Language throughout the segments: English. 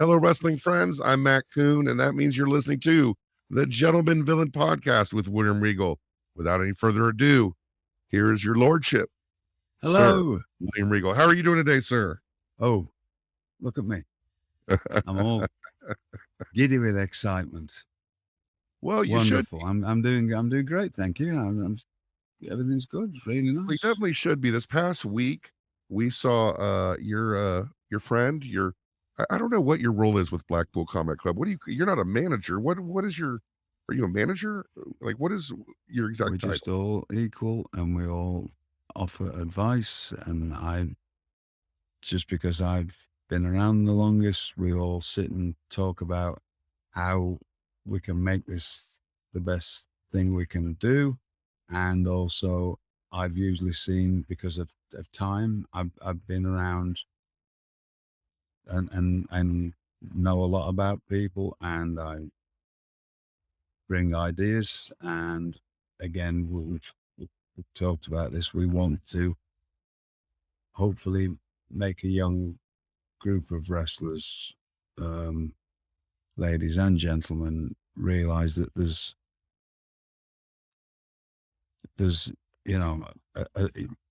Hello, wrestling friends. I'm Matt Coon, and that means you're listening to the Gentleman Villain Podcast with William Regal. Without any further ado, here is your lordship, Sir Hello. William Regal. How are you doing today, sir? Oh, look at me. I'm all giddy with excitement. Well, you should. Wonderful. I'm doing great. Thank you. Everything's good. Really We nice. definitely should be. This past week, we saw your friend. I don't know what your role is with Blackpool Combat Club. What do you? You're not a manager. What is your? Are you a manager? Like, what is your exact We're title? just all equal, and we all offer advice. And just because I've been around the longest, we all sit and talk about how we can make this the best thing we can do. And also, I've usually seen, because of time, I've been around and know a lot about people, and I bring ideas. And again, we've talked about this. We want to hopefully make a young group of wrestlers, ladies and gentlemen, realize that there's you know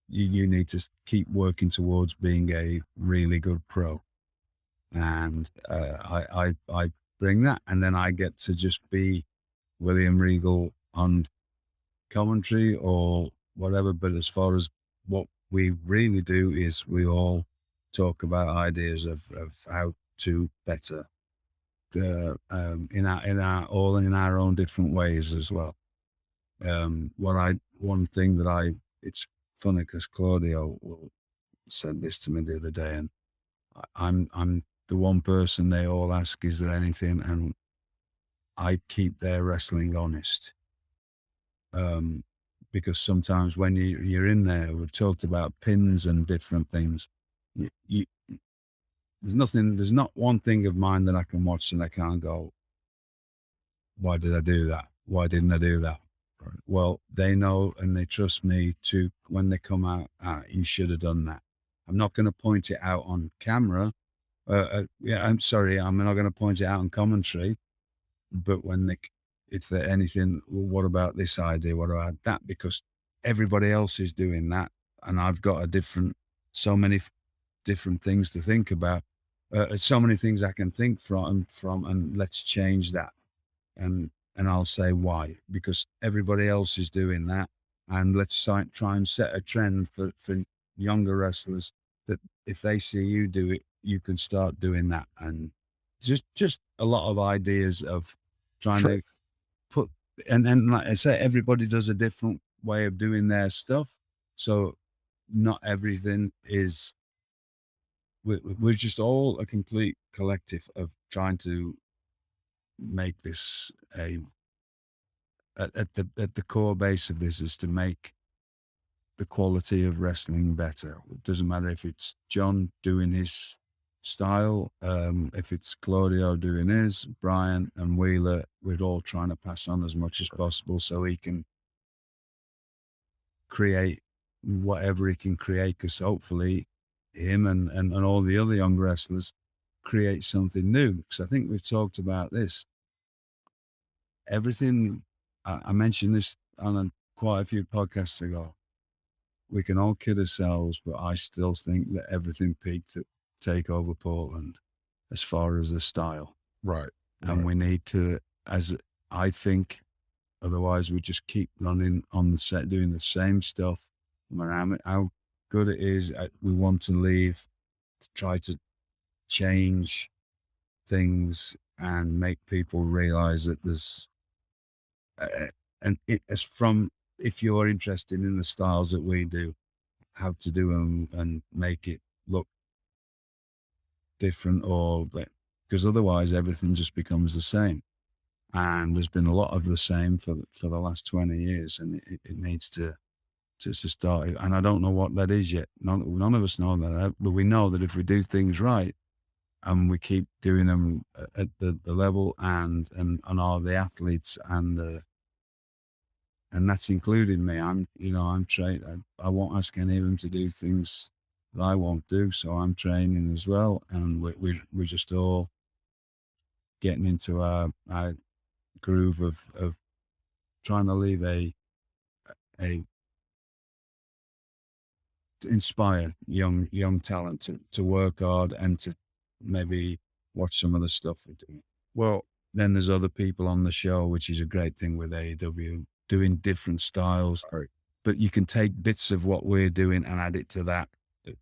you need to keep working towards being a really good pro. And I bring that, and then I get to just be William Regal on commentary or whatever. But as far as what we really do is we all talk about ideas of how to better in our own different ways as well. One thing that it's funny because Claudio said this to me the other day, and I'm the one person they all ask, is there anything? And I keep their wrestling honest. Because sometimes when you're in there, we've talked about pins and different things. There's not one thing of mine that I can watch and I can't go, why did I do that? Why didn't I do that? Right. Well, they know and they trust me to, when they come out, you should have done that. I'm not going to point it out on camera. I'm sorry, I'm not going to point it out on commentary. But if there anything, well, what about this idea? What about that? Because everybody else is doing that, and I've got so many different things to think about. So many things I can think from, and let's change that. And I'll say why, because everybody else is doing that, and let's try and set a trend for younger wrestlers that if they see you do it, you can start doing that. And just a lot of ideas of trying to put, and like I say, everybody does a different way of doing their stuff. So not everything is, we're just all a complete collective of trying to make this at the core base of this is to make the quality of wrestling better. It doesn't matter if it's John doing his style, if it's Claudio doing his, Brian and Wheeler, we're all trying to pass on as much as possible so he can create whatever he can create, because hopefully him and all the other young wrestlers create something new. Because I think we've talked about this. Everything, I mentioned this on quite a few podcasts ago. We can all kid ourselves, but I still think that everything peaked at Takeover Portland as far as the style. Right. And we need to, as I think, otherwise we just keep running on the set, doing the same stuff. No matter how good it is, we want to leave, to try to change things and make people realize that there's, if you're interested in the styles that we do, how to do them and make it look different, because otherwise everything just becomes the same. And there's been a lot of the same for the last 20 years, and it needs to start. And I don't know what that is yet. None of us know that, but we know that if we do things right and we keep doing them at the level and all the athletes and that's including me. I'm trained. I won't ask any of them to do things that I won't do. So I'm training as well. And we're just all getting into our groove of trying to leave a to inspire young talent to work hard and to maybe watch some of the stuff we do. Well, Then there's other people on the show, which is a great thing with AEW, doing different styles. all right. But you can take bits of what we're doing and add it to that.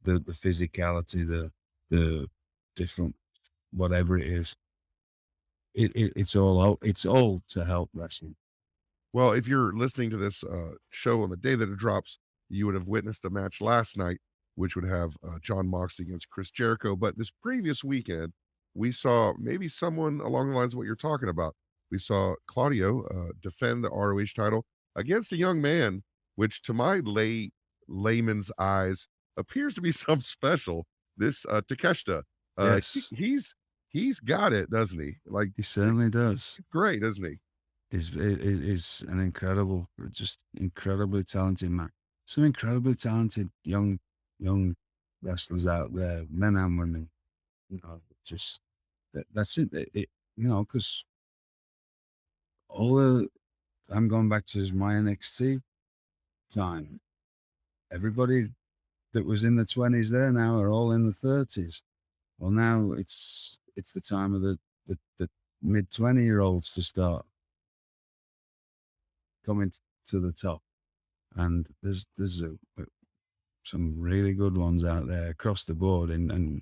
The physicality, the different whatever it is. It's all to help wrestling. Well, if you're listening to this show on the day that it drops, you would have witnessed a match last night, which would have John Moxley against Chris Jericho. But this previous weekend, we saw maybe someone along the lines of what you're talking about. We saw Claudio defend the ROH title against a young man, which to my layman's eyes appears to be some special. This Takeshita, Yes, he's got it, doesn't he? Like, he certainly does. great, isn't he? Is an incredible, just incredibly talented man. Some incredibly talented young wrestlers out there, men and women. You know, just that's it. You know, because all the I'm going back to my NXT time. Everybody that was in the 20s there now are all in the 30s. Well, now it's the time of the mid 20-year-olds to start coming to the top, and there's some really good ones out there across the board, and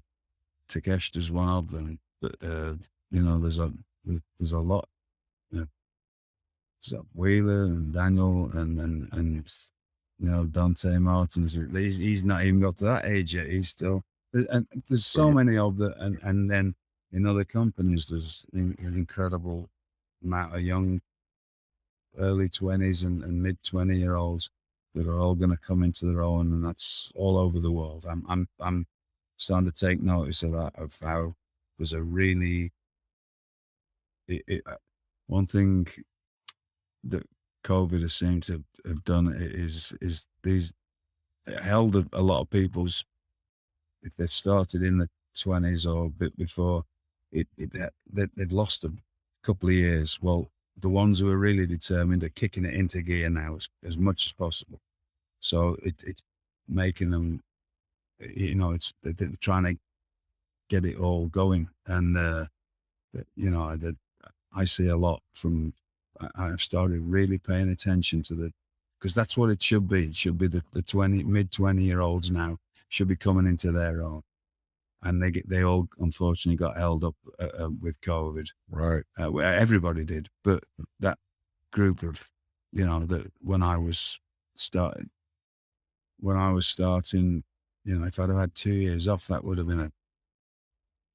Takeshita's one of them. But you know, there's a lot. You know, so Wheeler and Daniel and you know, Dante Martins. He's not even got to that age yet. He's still and there's so many of the and then in other companies there's an incredible amount of young early 20s and mid 20-year-olds that are all going to come into their own, and that's all over the world. I'm starting to take notice of that, of how there's a really one thing that COVID has seemed to have done is these it held a lot of people's, if they started in the 20s or a bit before, they've lost a couple of years. Well, the ones who are really determined are kicking it into gear now as much as possible. So it's making them, you know, they're trying to get it all going. And, you know, I see a lot from, I've started really paying attention to because that's what it should be. It should be the mid 20-year-olds now should be coming into their own. And they all unfortunately got held up with COVID. Right. Everybody did, but that group of, you know, that when I was starting, you know, if I'd have had 2 years off, that would have been a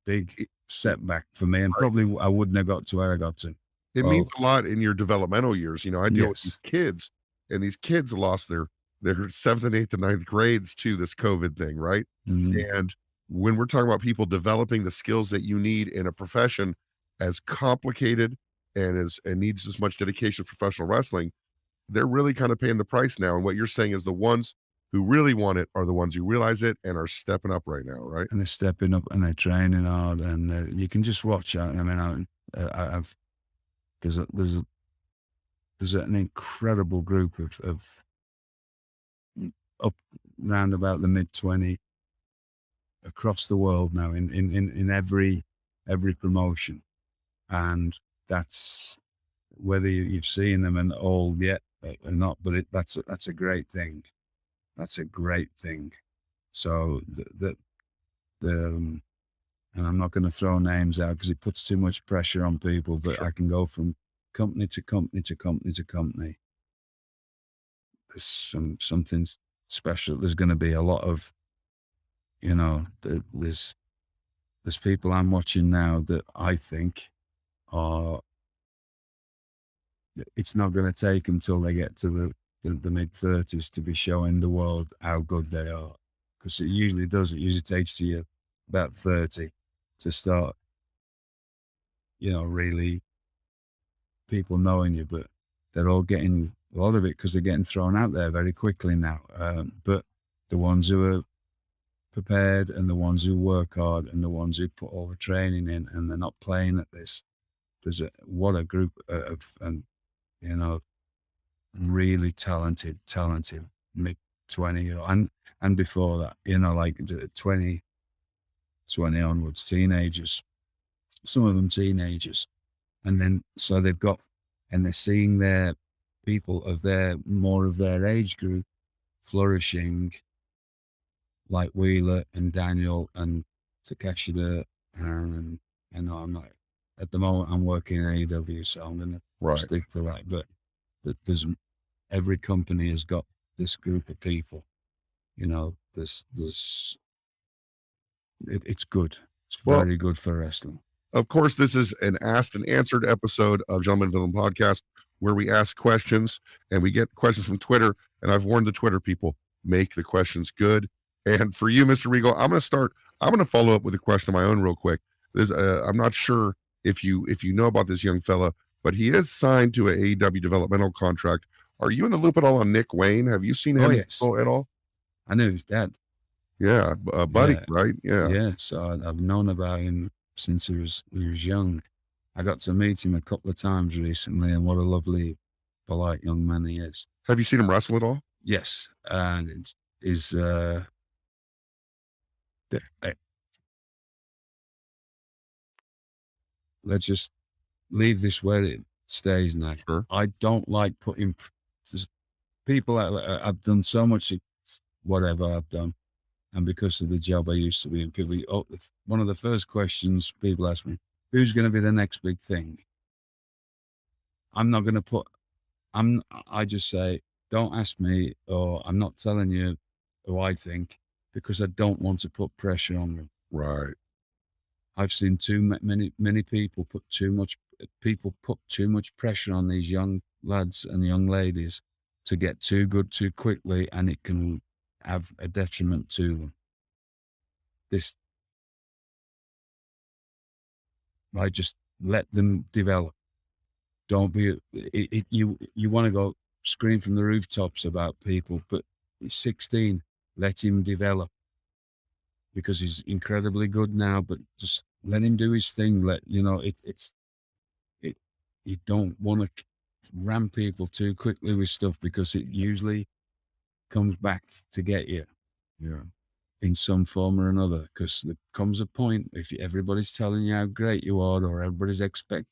big setback for me, and probably I wouldn't have got to where I got to. It means a lot in your developmental years. You know, I deal with Yes. these kids, and these kids lost their 7th and 8th and 9th grades to this COVID thing, right? Mhm. And when we're talking about people developing the skills that you need in a profession as complicated and needs as much dedication as professional wrestling, they're really kind of paying the price now. And what you're saying is the ones who really want it are the ones who realize it and are stepping up right now, right? And they're stepping up and they're training hard, and you can just watch. I mean, I've there's an incredible group of up round about the mid 20 across the world now in every promotion, and that's whether you've seen them and all yet or not, but that's a great thing. That's a great thing. So and I'm not going to throw names out because it puts too much pressure on people, but Sure. I can go from company to company to company to company. There's something special. There's going to be a lot of, you know, there's people I'm watching now that I think are, it's not going to take them till they get to the mid 30s to be showing the world how good they are. Because it usually does. It usually takes to you about 30 to start, you know, really people knowing you, but they're all getting a lot of it because they're getting thrown out there very quickly now. But the ones who are prepared and the ones who work hard and the ones who put all the training in and they're not playing at this, what a group of, and you know, really talented mid 20, and before that, like 20 onwards, teenagers, some of them teenagers. And then, so they're seeing their people of more of their age group flourishing, like Wheeler and Daniel and Takeshita. And I'm not, at the moment, I'm working in AEW, so I'm going to stick to that. But there's, every company has got this group of people, it's good. It's very good for wrestling. Of course, this is an asked and answered episode of Gentleman Villain Podcast, where we ask questions and we get questions from Twitter. And I've warned the Twitter people, make the questions good. And for you, Mr. Regal, I'm going to follow up with a question of my own real quick. I'm not sure if you know about this young fella, but he is signed to an AEW developmental contract. Are you in the loop at all on Nick Wayne? Have you seen him at all? I knew his dad. Yeah, buddy, right? Yeah. Yeah, so I've known about him since he was young. I got to meet him a couple of times recently, and what a lovely, polite young man he is. Have you seen him wrestle at all? Yes, and he's let's just leave this where it stays now. Sure. I don't like putting people out. I've done so much, whatever I've done, and because of the job I used to be in, people. One of the first questions people ask me, who's going to be the next big thing? I'm not going to put, I just say, don't ask me, or I'm not telling you who I think, because I don't want to put pressure on them. Right. I've seen too many people put too much pressure on these young lads and young ladies to get too good too quickly, and it can have a detriment to them. I just let them develop. Don't be you want to go scream from the rooftops about people, but he's 16. Let him develop, because he's incredibly good now. But just let him do his thing. You don't want to ram people too quickly with stuff, because it usually comes back to get you. Yeah. In some form or another, because there comes a point, if everybody's telling you how great you are, or everybody's the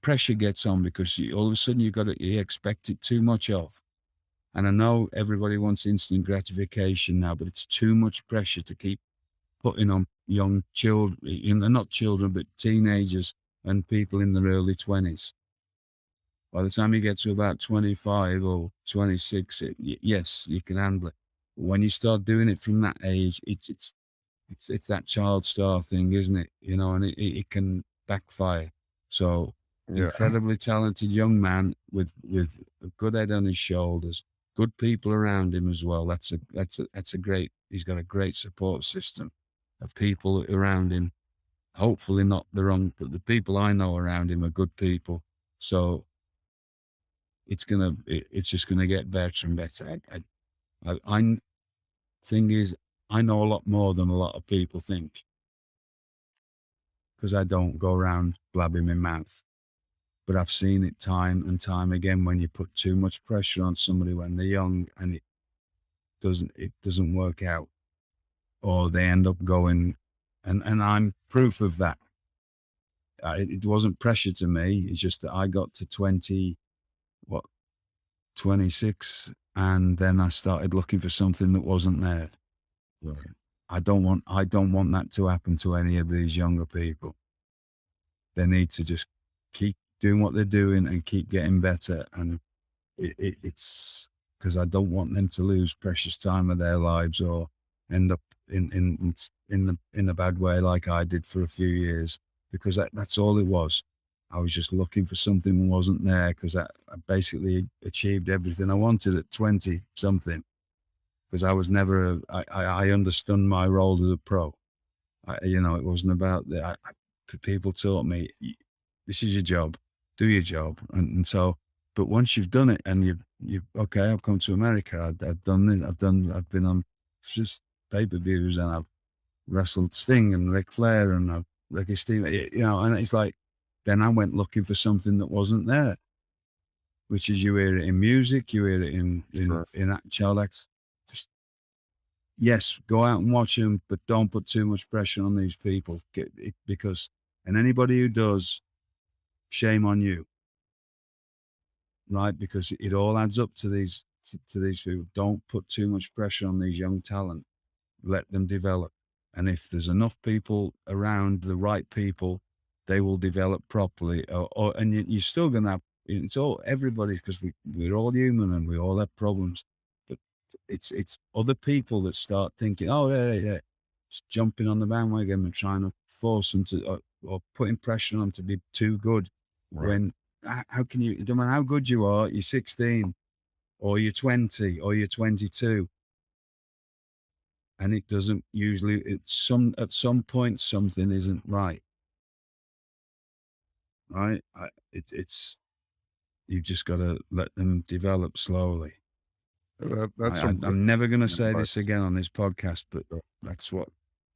pressure gets on, because all of a sudden you expect it too much of. And I know everybody wants instant gratification now, but it's too much pressure to keep putting on young children, not children, but teenagers and people in their early 20s. By the time you get to about 25 or 26, yes, you can handle it. But when you start doing it from that age, it's that child star thing, isn't it? And it can backfire. So, incredibly talented young man with a good head on his shoulders, good people around him as well. That's a great. He's got a great support system of people around him. Hopefully not the wrong, but the people I know around him are good people. So it's just gonna get better and better. Thing is, I know a lot more than a lot of people think, because I don't go around blabbing my mouth. But I've seen it time and time again, when you put too much pressure on somebody when they're young, and it doesn't work out, or they end up going, and I'm proof of that. It wasn't pressure to me. It's just that I got to 26, and then I started looking for something that wasn't there. Right. I don't want that to happen to any of these younger people. They need to just keep doing what they're doing and keep getting better. And it's because I don't want them to lose precious time of their lives, or end up in a bad way like I did for a few years, because that's all it was. I was just looking for something that wasn't there, because I basically achieved everything I wanted at 20 something, because I was never I understood my role as a pro. It wasn't about that. People taught me, this is your job, do your job. And so, but once you've done it, and you've okay, I've come to America, I've done this, I've been on just pay-per-views, and I've wrestled Sting and Ric Flair and Ricky Steamers, and it's like, then I went looking for something that wasn't there, which is you hear it in music, you hear it Sure. in child acts. Just, yes, go out and watch them, but don't put too much pressure on these people because, and anybody who does, shame on you, right? Because it all adds up to these people. Don't put too much pressure on these young talent. Let them develop. And if there's enough people around, the right people, they will develop properly. And you're still going to have, it's all everybody, because we're all human and we all have problems. But it's other people that start thinking, oh, yeah, just jumping on the bandwagon and trying to force them to, or putting pressure on them to be too good. Right. When, how can you, it doesn't matter how good you are, you're 16 or you're 20 or you're 22. And it doesn't usually, at some point, something isn't right. Right. It's, you've just got to let them develop slowly. That's some I'm never going to say advice. this again on this podcast, but that's what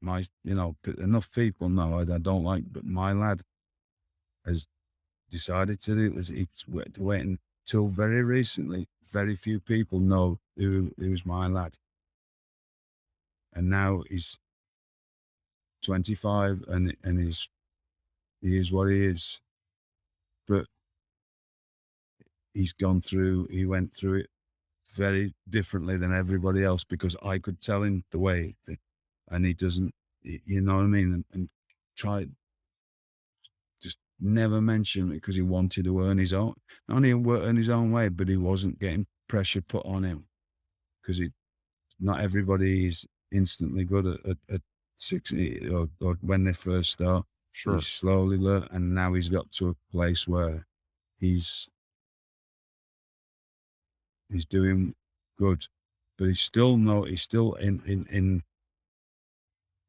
enough people know I don't like, but my lad has decided to do this. It's waiting till very recently. Very few people know who's my lad. And now he's 25 and he is what he is. But he went through it very differently than everybody else, because I could tell him the way that, and he doesn't, you know what I mean? And try, just never mention it, because he wanted to earn his own, not only earn his own way, but he wasn't getting pressure put on him, because not everybody is instantly good at 60 or when they first start. Sure. He slowly learned, and now he's got to a place where he's doing good, but he's still in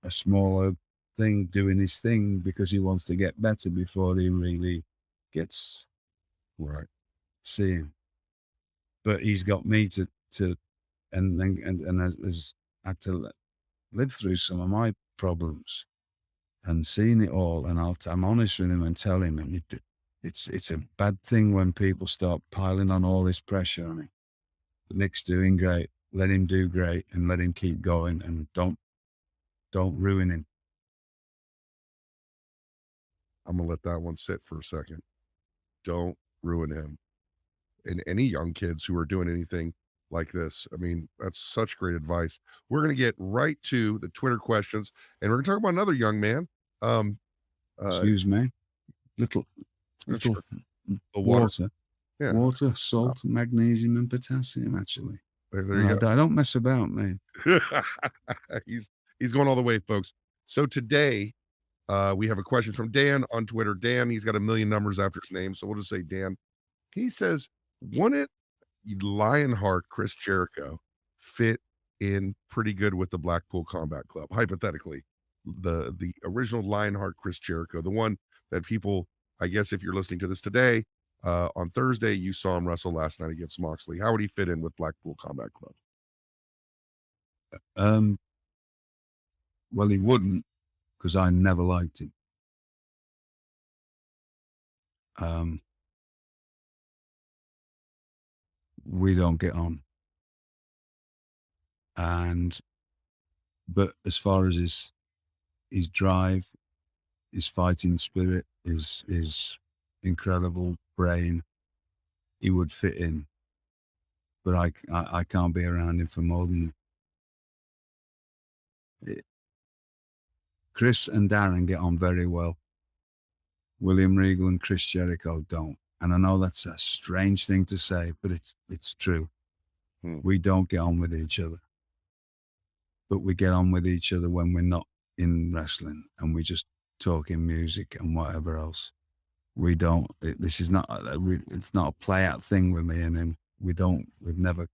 a smaller thing, doing his thing, because he wants to get better before he really gets Right. seeing. But he's got me to and has had to live through some of my problems and seen it all. And I'm honest with him and tell him, and it's a bad thing when people start piling on all this pressure on him. Nick's doing great. Let him do great and let him keep going, and don't ruin him. I'm gonna let that one sit for a second. Don't ruin him. And any young kids who are doing anything like this, I mean, that's such great advice. We're gonna get right to the Twitter questions, and we're gonna talk about another young man. Excuse me. Little Sure. The water. Yeah. Water, salt, magnesium, and potassium. Actually, There you go. I don't mess about, man. He's going all the way, folks. So today, we have a question from Dan on Twitter. Dan, he's got a million numbers after his name, so we'll just say Dan. He says, "Wouldn't Lionheart Chris Jericho fit in pretty good with the Blackpool Combat Club?" Hypothetically, the original Lionheart Chris Jericho, the one that people, I guess, if you're listening to this today, on Thursday, you saw him wrestle last night against Moxley. How would he fit in with Blackpool Combat Club? Well, he wouldn't, because I never liked him. We don't get on. But as far as his drive, his fighting spirit, his incredible brain, he would fit in. But I can't be around him for more than Chris and Darren get on very well. William Regal and Chris Jericho don't. And I know that's a strange thing to say, but it's true. We don't get on with each other. But we get on with each other when we're not in wrestling, and we just talk in music and whatever else. We don't, it's not a play out thing with me and him. We've never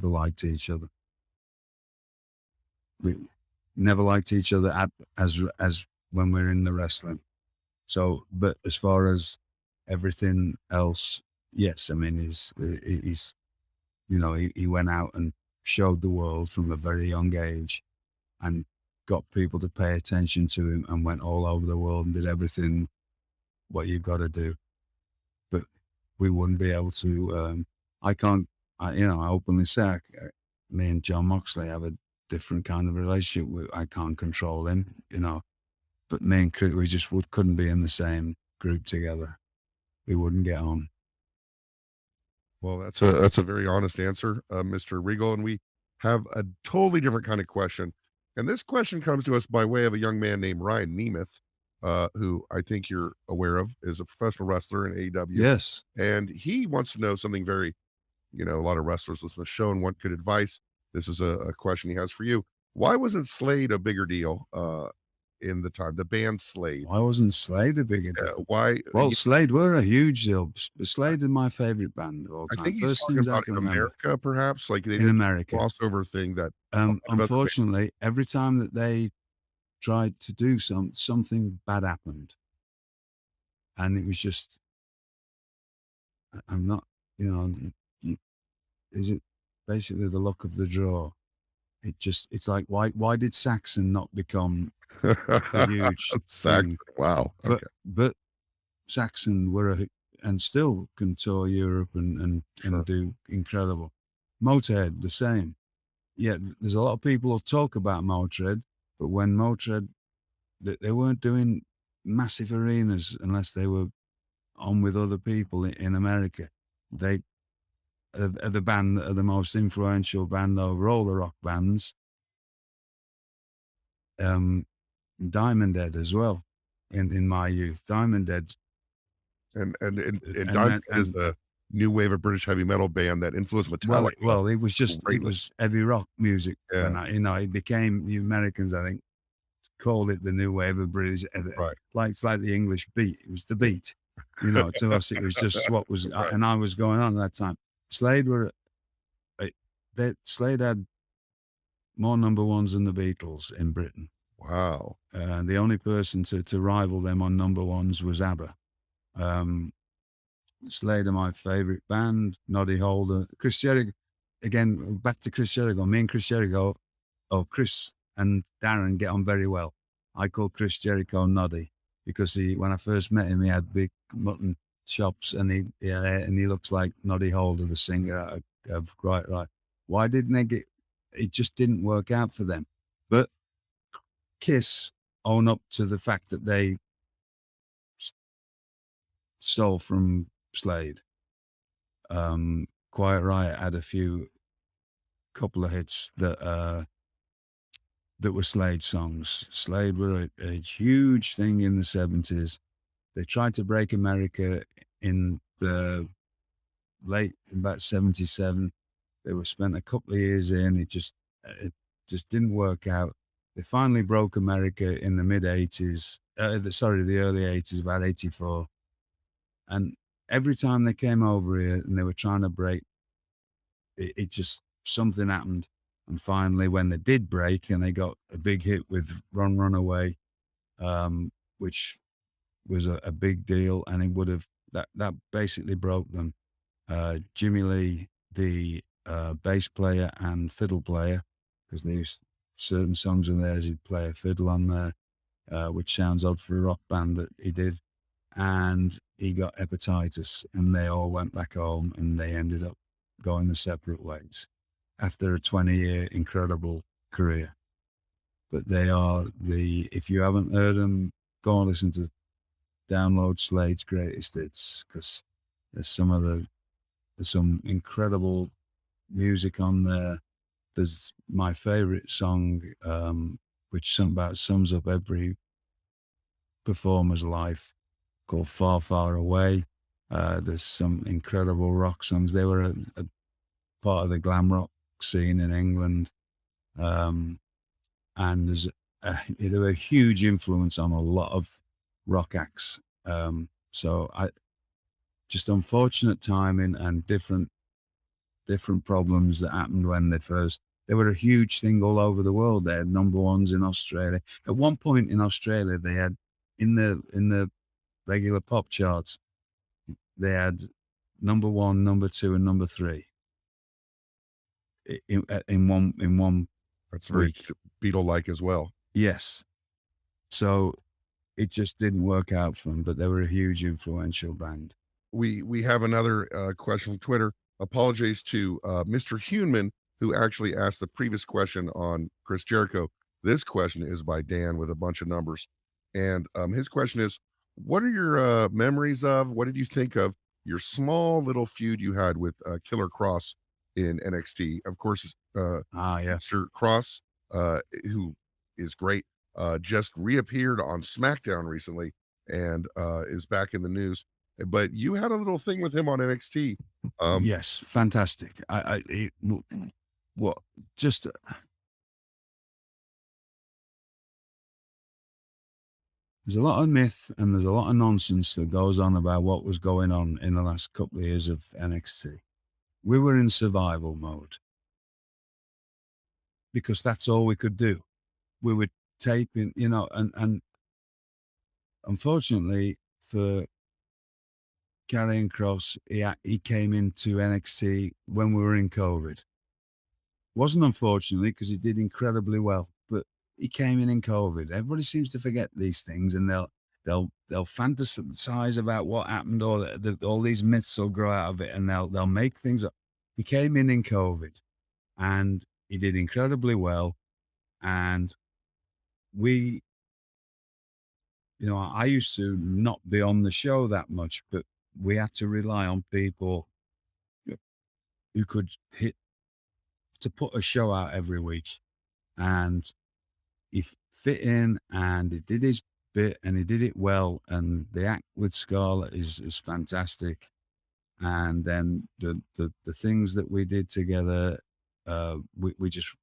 liked each other. We never liked each other as when we're in the wrestling. So, but as far as everything else, yes, I mean, he's he went out and showed the world from a very young age and got people to pay attention to him, and went all over the world and did everything what you've got to do. But we wouldn't be able to. I can't. I openly say, me and John Moxley have a different kind of relationship. I can't control him, But me and Chris, we just couldn't be in the same group together. We wouldn't get on. Well, that's a very honest answer, Mr. Regal, and we have a totally different kind of question. And this question comes to us by way of a young man named Ryan Nemeth, who I think you're aware of, is a professional wrestler in AEW. Yes. And he wants to know something very, a lot of wrestlers listen to the show and want good advice. This is a question he has for you. Why wasn't Slade a bigger deal in the time, the band Slade? Why wasn't Slade a bigger deal? Why? Well, Slade were a huge deal. Slade is my favorite band of all I time. think he's First talking things I about can in remember. America, perhaps, like they In did a America. crossover thing that. Unfortunately, every time that they tried to do something bad happened, and it was just, I'm not, is it basically the luck of the draw? It's like, why did Saxon not become a huge Saxon? thing? Wow. Okay. But Saxon and still can tour Europe and do incredible. Motorhead, the same. Yeah, there's a lot of people who talk about Motorhead, but when Motorhead, they weren't doing massive arenas unless they were on with other people in America. They are the band that are the most influential band over all the rock bands. Diamond Head as well, in my youth. Diamond Head. And Diamond Head is the new wave of British heavy metal band that influenced Metallica. Well, it was heavy rock music. Yeah. It became, the Americans, I think, called it the new wave of British. Right. It's like the English beat. It was the beat. To us, it was just what was, right. And I was going on at that time. Slade Slade had more number ones than the Beatles in Britain. Wow. The only person to rival them on number ones was ABBA. Slade are my favorite band. Noddy Holder, Chris Jericho. Again, back to Chris Jericho. Me and Chris Jericho, Chris and Darren get on very well. I call Chris Jericho Noddy because when I first met him, he had big mutton chops and he looks like Noddy Holder, the singer of Quite Right. Why didn't they get? It just didn't work out for them. But Kiss own up to the fact that they stole from Slade. Quiet Riot had couple of hits that were Slade songs. Slade were a huge thing in the 70s. They tried to break America in the late, about 77. They were spent a couple of years in. It just didn't work out. They finally broke America in the mid-80s. The early 80s, about 84. And every time they came over here and they were trying to break, it just, something happened. And finally, when they did break and they got a big hit with Run, Run Away, which was a big deal, and it would have, that basically broke them. Jimmy Lee, the bass player and fiddle player, because there's certain songs in theirs, he'd play a fiddle on there, which sounds odd for a rock band, but he did. And he got hepatitis, and they all went back home, and they ended up going their separate ways after a 20-year incredible career. But they are if you haven't heard them, go and listen to, download Slade's greatest hits, because there's some incredible music on there. There's my favorite song, which about sums up every performer's life, called Far, Far Away. There's some incredible rock songs. They were a part of the glam rock scene in England. And they were a huge influence on a lot of rock acts. So just unfortunate timing and different problems that happened when they were a huge thing all over the world. They had number ones in Australia. At one point in Australia, they had in the regular pop charts, they had number 1, number 2, and number 3 in one. That's very Beatle-like as well. Yes. So it just didn't work out for them. But they were a huge influential band. We have another question from Twitter. Apologies to Mr. Human, who actually asked the previous question on Chris Jericho. This question is by Dan with a bunch of numbers. And his question is, what are your memories of, what did you think of your small little feud you had with Killer Kross in NXT? Of course, Yeah. Mr. Cross, who is great, just reappeared on SmackDown recently and is back in the news. But you had a little thing with him on NXT. Yes, fantastic. What just there's a lot of myth and there's a lot of nonsense that goes on about what was going on in the last couple of years of NXT. We were in survival mode because that's all we could do. We were taping, and unfortunately for Killer Kross, he came into NXT when we were in COVID. Wasn't unfortunately because he did incredibly well, but he came in COVID. Everybody seems to forget these things, and they'll fantasize about what happened, or all these myths will grow out of it, and they'll make things up. He came in COVID, and he did incredibly well, and we, I used to not be on the show that much, but we had to rely on people who could hit to put a show out every week, and he fit in and he did his bit and he did it well. And the act with Scarlett is fantastic. And then the things that we did together, we just,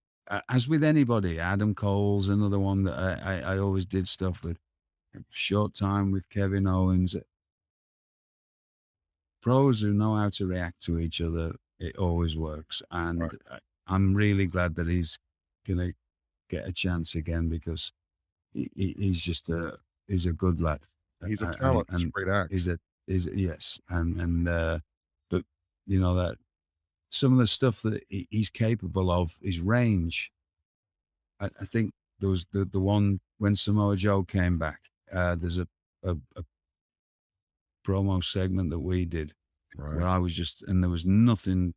as with anybody, Adam Cole's another one that I always did stuff with. Short time with Kevin Owens. Pros who know how to react to each other, it always works. And I'm really glad that he's going to get a chance again because he's a good lad. He's a talent. He's a great act. Yes. But that some of the stuff that he's capable of, his range. I think there was the one when Samoa Joe came back. There's a promo segment that we did where I was just, and there was nothing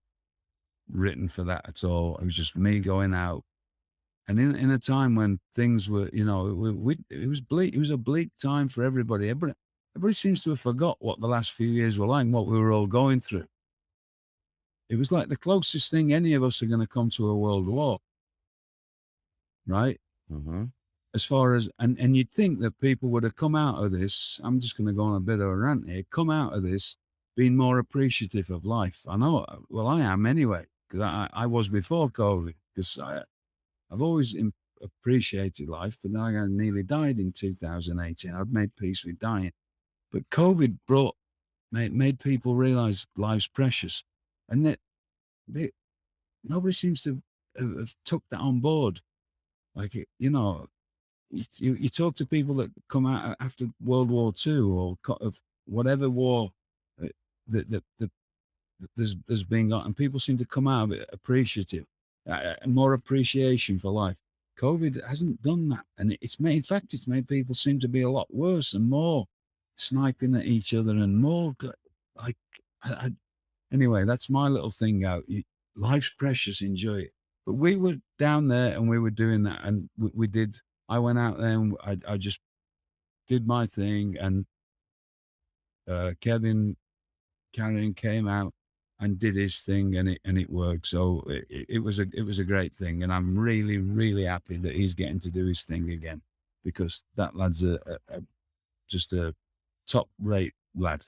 written for that at all. It was just me going out. And in a time when things were, it was bleak. It was a bleak time for everybody. Everybody seems to have forgot what the last few years were like and what we were all going through. It was like the closest thing any of us are going to come to a world war. Right? Mm-hmm. As far as, and you'd think that people would have come out of this, I'm just going to go on a bit of a rant here, come out of this being more appreciative of life. I know, well, I am anyway, because I was before COVID, because I've always appreciated life, but then I nearly died in 2018. I'd made peace with dying. But COVID made people realize life's precious, and that nobody seems to have took that on board. Like, you talk to people that come out after World War II or of whatever war that there's been got, and people seem to come out of it appreciative, more appreciation for life. COVID hasn't done that, and it's made people seem to be a lot worse and more sniping at each other and more like. Anyway, that's my little thing out. Life's precious, enjoy it. But we were down there and we were doing that, and we did. I went out there and I just did my thing, and Kevin Cannon came out and did his thing, and it worked. So it was a great thing, and I'm really, really happy that he's getting to do his thing again, because that lad's just a top rate lad,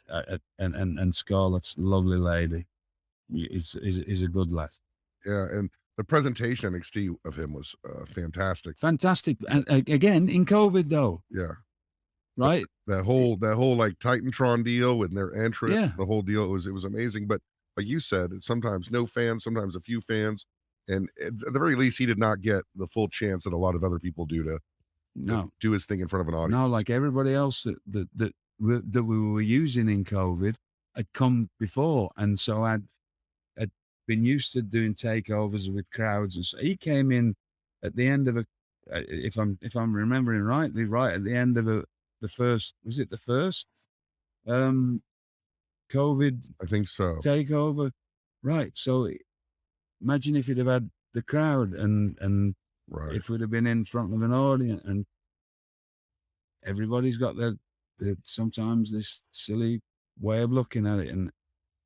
and Scarlett's a lovely lady. He's a good lad. Yeah, and the presentation NXT of him was fantastic. Fantastic, and again in COVID though. Yeah. Right. That whole like Titantron deal and their entrance, Yeah. the whole deal, it was amazing. But like you said, it's sometimes no fans, sometimes a few fans. And at the very least, he did not get the full chance that a lot of other people do to do his thing in front of an audience. No, like everybody else that we were using in COVID had come before, and so had been used to doing takeovers with crowds, and so he came in at the end of if I'm remembering rightly, right at the end of the first, was it the first um COVID I think so. takeover? Right. So imagine if you'd have had the crowd and Right. if we'd have been in front of an audience, and everybody's got their sometimes this silly way of looking at it. And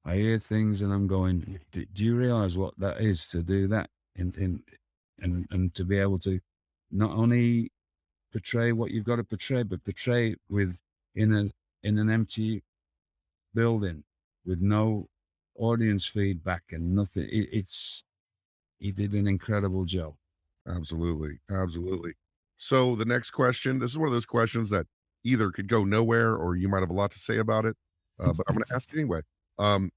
I hear things and I'm going, do you realize what that is to do that and to be able to not only portray what you've got to portray, but portray it with in a in an empty building with no audience feedback and nothing. It's he did an incredible job. Absolutely. Absolutely. So the next question, this is one of those questions that either could go nowhere or you might have a lot to say about it. But I'm going to ask it anyway. Um,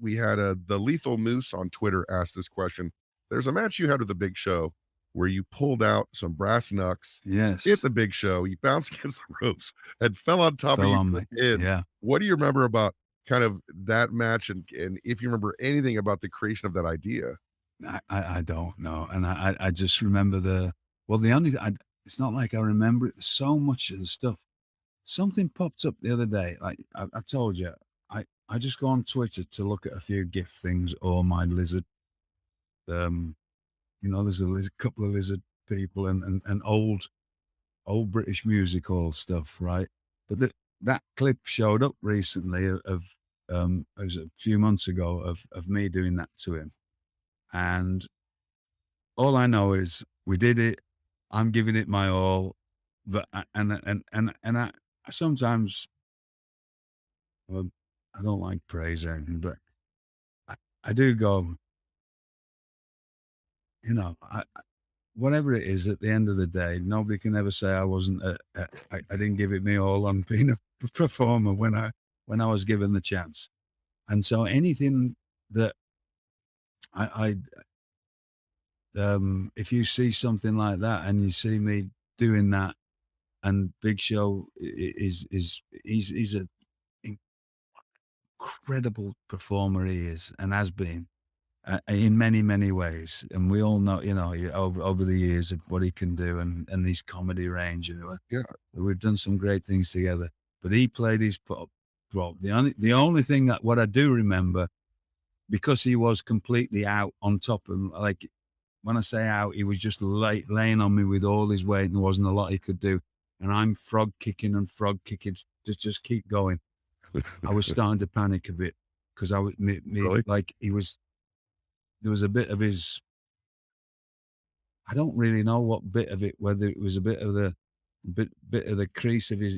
we had the Lethal Moose on Twitter asked this question. There's a match you had with the Big Show where you pulled out some brass knucks, hit Yes, the Big Show, you bounced against the ropes and fell on top of fell you on for me. the pin. Yeah, What do you remember about kind of that match and if you remember anything about the creation of that idea? I don't know, and I just remember the only it's not like I remember it. So much of the stuff. Something popped up the other day. Like I've told you, I just go on Twitter to look at a few GIF things or my lizard. Um, there's a couple of lizard people and old British music hall stuff, right? But that clip showed up recently it was a few months ago of me doing that to him, and all I know is we did it. I'm giving it my all, but and I sometimes, well, I don't like praise or anything, but I do go, whatever it is, at the end of the day, nobody can ever say I wasn't. I didn't give it me all on being a performer when I was given the chance. And so anything that if you see something like that and you see me doing that, and Big Show he's an incredible performer, he is and has been. In many ways, and we all know, over the years of what he can do and his comedy range. Yeah. We've done some great things together. But he played his prop. The only thing that what I do remember, because he was completely out on top of, like, when I say out, he was just laying on me with all his weight, and there wasn't a lot he could do. And I'm frog kicking to just keep going. I was starting to panic a bit because I was Really? like he was. There was a bit of his. I don't really know what bit of it, whether it was a bit of the bit of the crease of his.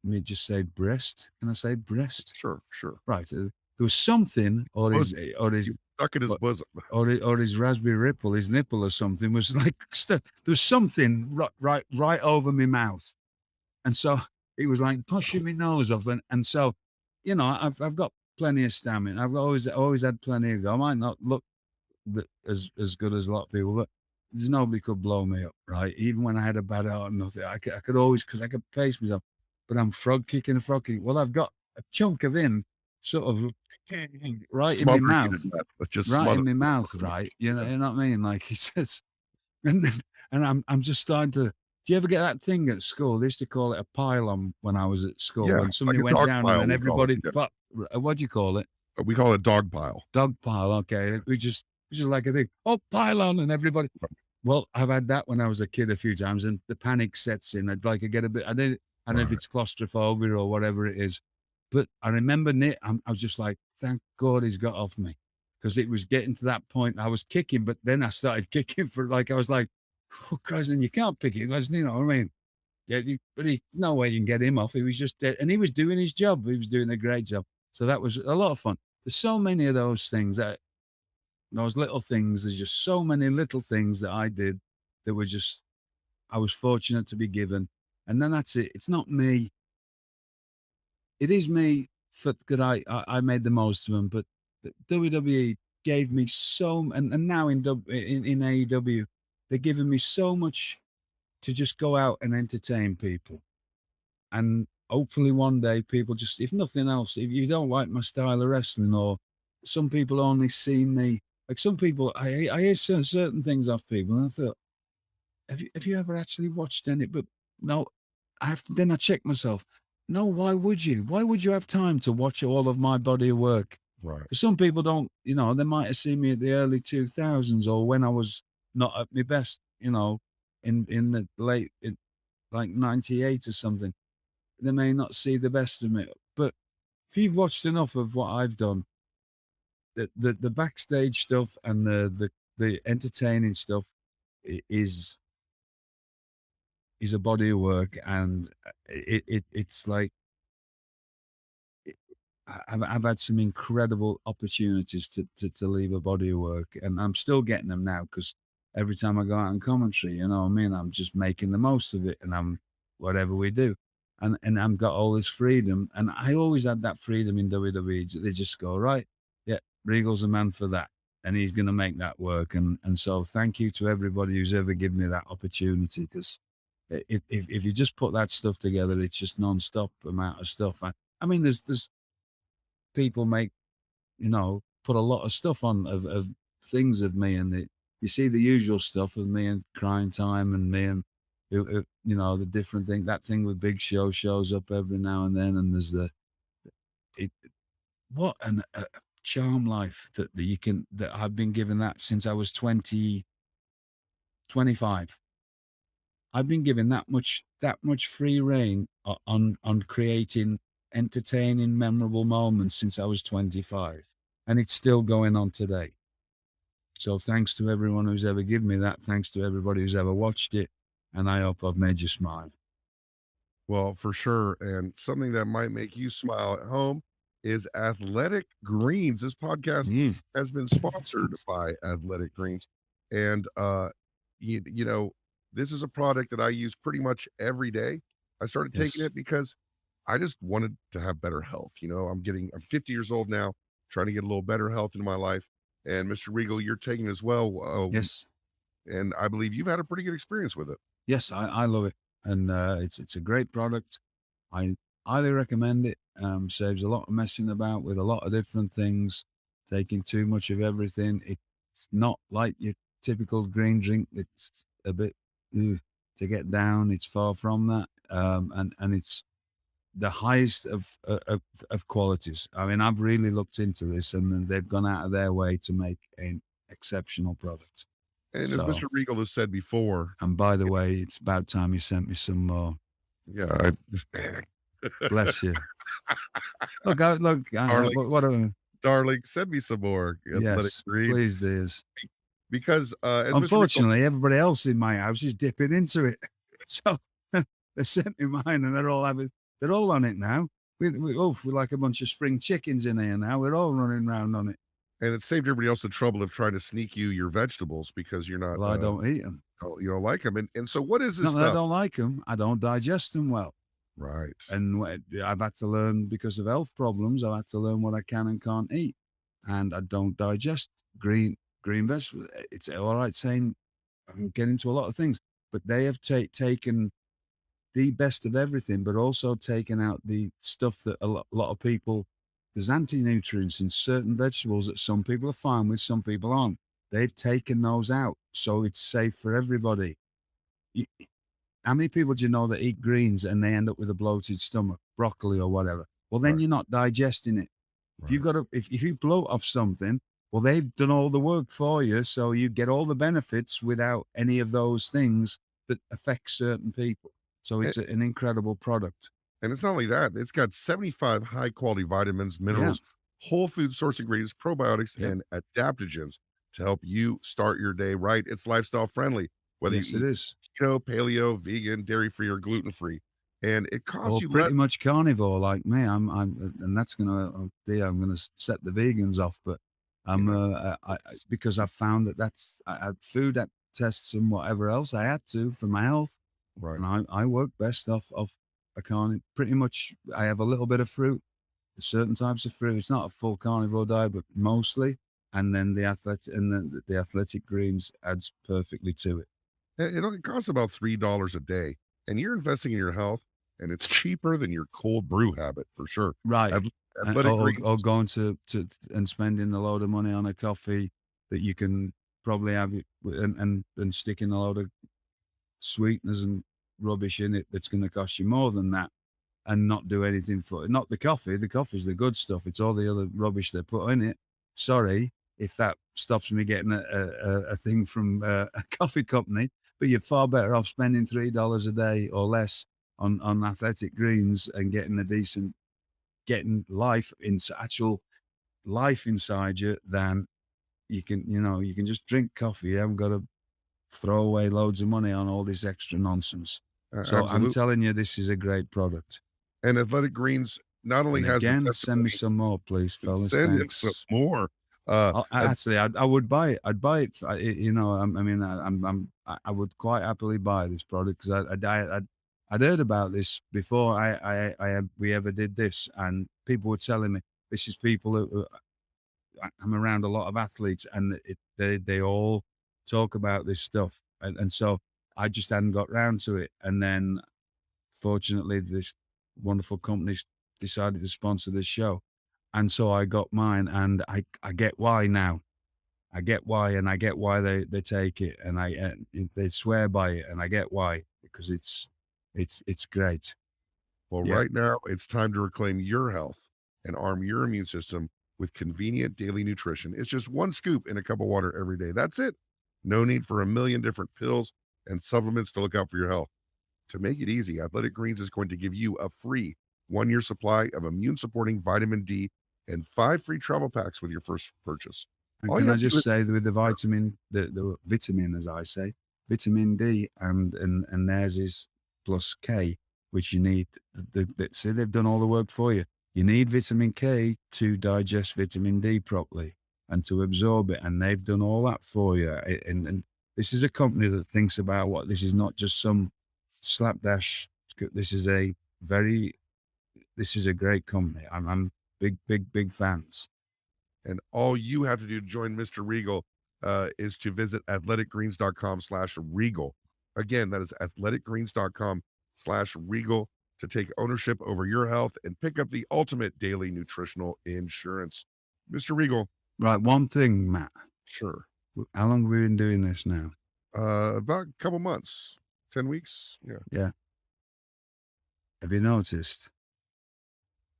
Let me just say breast. Can I say breast? Sure, sure. Right. There was something, or Was his or you his stuck in his bosom. or his raspberry ripple, his nipple or something was like there was something right over my mouth, and so it was like pushing my nose off, and so, I've got plenty of stamina. I've always had plenty of go. I might not look as good as a lot of people, but there's nobody could blow me up, right? Even when I had a bad heart and nothing, I could always, because I could pace myself. But I'm frog kicking. Well, I've got a chunk of him sort of right in my Smothering you mouth, to death, but just right in smothering my you. mouth, right? You know what I mean? Like he says, and then, and I'm just starting to. Do you ever get that thing at school? They used to call it a pylon when I was at school. Yeah, When like somebody a went dog down and pile, then we call it, everybody, yeah. what do you call it? We call it a dog pile. Dog pile. Okay, we just like a thing. Oh, pylon, and everybody. Well, I've had that when I was a kid a few times, and the panic sets in. I get a bit. I don't know if Right. it's claustrophobia or whatever it is, but I remember I was just like, thank God he's got off me, because it was getting to that point. I was kicking, but then I started kicking for, like, I was like, oh Christ, and you can't pick it, you know what I mean? Yeah, but no way you can get him off. He was just dead, and he was doing his job. He was doing a great job. So that was a lot of fun. There's so many of those things those little things. There's just so many little things that I did that were just, I was fortunate to be given. And then that's it. It's not me. It is me for that I made the most of them. But the WWE gave me and now in AEW, they're giving me so much to just go out and entertain people. And hopefully one day people just, if nothing else, if you don't like my style of wrestling, or some people only see me, like some people, I hear certain things off people, and I thought, have you ever actually watched any? But no, then I check myself. No, why would you? Why would you have time to watch all of my body of work? Right. Because some people don't, they might have seen me at the early 2000s or when I was not at my best, in the late, like 98 or something. They may not see the best of me. But if you've watched enough of what I've done, the backstage stuff and the entertaining stuff is a body of work, and it's like I've had some incredible opportunities to leave a body of work, and I'm still getting them now because every time I go out in commentary, I'm just making the most of it, and I'm whatever we do, and I've got all this freedom, and I always had that freedom in WWE. They just go, right, yeah, Regal's a man for that, and he's going to make that work, and so thank you to everybody who's ever given me that opportunity, because if you just put that stuff together, it's just non-stop amount of stuff. I mean, there's people put a lot of stuff on of things of me, and you see the usual stuff of me and Crime Time and me and the different thing. That thing with Big Show shows up every now and then, and there's it, what a charm life that I've been given that since I was 25. I've been given that much free reign on creating entertaining, memorable moments since I was 25, and it's still going on today. So thanks to everyone who's ever given me that. Thanks to everybody who's ever watched it, and I hope I've made you smile. Well, for sure. And something that might make you smile at home is Athletic Greens. This podcast Mm. has been sponsored by Athletic Greens. And this is a product that I use pretty much every day. I started taking Yes. it because I just wanted to have better health. I'm 50 years old now, trying to get a little better health into my life. And Mr. Regal, you're taking it as well. Yes. And I believe you've had a pretty good experience with it. Yes, I love it, and it's a great product. I highly recommend it. Saves a lot of messing about with a lot of different things, taking too much of everything. It's not like your typical green drink. It's a bit to get down. It's far from that, and it's the highest of qualities. I mean, I've really looked into this, and they've gone out of their way to make an exceptional product. And as So, Mr. Regal has said before, and by the way, it's about time you sent me some more. yeah, Bless you. Look, darling, what a, darling, send me some more Athletic yes, Greens please, dears. because as Mr. Regal, Unfortunately, everybody else in my house is dipping into it. So they sent me mine, and they're all on it now. We're like a bunch of spring chickens in here now. We're all running around on it. and it saved everybody else the trouble of trying to sneak you your vegetables because you're not, Well, I don't eat them. you don't like them. And so, what is It's this not that I stuff? don't like them. I don't digest them well. Right. And I've had to learn, because of health problems, I've had to learn what I can and can't eat. And I don't digest green vegetables. It's all right saying I'm getting into a lot of things, but they have taken the best of everything, but also taken out the stuff that a lot of people, there's anti-nutrients in certain vegetables that some people are fine with, some people aren't. They've taken those out, so it's safe for everybody. How many people do you know that eat greens and they end up with a bloated stomach, broccoli or whatever? Well, then Right. you're not digesting it. If you've got if you bloat off something, well, they've done all the work for you, so you get all the benefits without any of those things that affect certain people. So And, it's an incredible product. and it's not only that; it's got 75 high quality vitamins, Yeah. minerals, whole food source ingredients, probiotics, Yep. and adaptogens to help you start your day right. It's lifestyle friendly, whether you Yes, it eat is. keto, paleo, vegan, dairy free, or gluten free, and it costs Or you less. pretty much carnivore like me. And that's gonna, oh dear, I'm gonna set the vegans off, but I'm because I found I had food at tests and whatever else I had to for my health, Right. and I work best off a pretty much. I have a little bit of fruit, certain types of fruit. It's not a full carnivore diet, but mostly, and then the athletic greens adds perfectly to it. It costs about $3 a day, and you're investing in your health, and it's cheaper than your cold brew habit for sure. Right. Ath- And, Athletic or Greens, going to and spending a load of money on a coffee that you can probably have and sticking a load of sweeteners and rubbish in it that's going to cost you more than that, and not do anything for it. Not the coffee. The coffee's the good stuff. It's all the other rubbish they put in it. Sorry if that stops me getting a thing from a coffee company, but you're far better off spending $3 a day or less on Athletic Greens and getting actual life inside you than you can just drink coffee. You haven't got to throw away loads of money on all this extra nonsense. So I'm Absolutely. telling you, this is a great product. And Athletic Greens not only And has the again, send me testimony, some more, please, fellas. send us some Thanks. more. Uh, Actually, I would buy it. I'd buy it. I would quite happily buy this product because I'd heard about this before we ever did this, and people were telling me this is people who I'm around a lot of athletes, and they all talk about this stuff, and so I just hadn't got round to it, and then fortunately this wonderful company decided to sponsor this show, and so I got mine, and I get why now. I get why, and I get why they take it, and they swear by it, and I get why, because it's great. well, Yeah. right now it's time to reclaim your health and arm your immune system with convenient daily nutrition. It's just one scoop in a cup of water every day. That's it. No need for a million different pills and supplements to look out for your health. To make it easy, Athletic Greens is going to give you a free 1 year supply of immune supporting vitamin D and 5 free travel packs with your first purchase. And All can you I have to do just is say with the vitamin, the vitamin, as I say, vitamin D and theirs is plus K, which you need. See, they've done all the work for you. You need vitamin K to digest vitamin D properly and to absorb it, and they've done all that for you. And this is a company that thinks about what this is not just some slapdash. This is a great company. I'm big fans. And all you have to do to join Mr. Regal is to visit athleticgreens.com/regal. Again, that is athleticgreens.com/regal to take ownership over your health and pick up the ultimate daily nutritional insurance. Mr. Regal, Right, one thing, Matt. sure. How long have we been doing this now? About a couple months, 10 weeks. Yeah. Yeah. Have you noticed?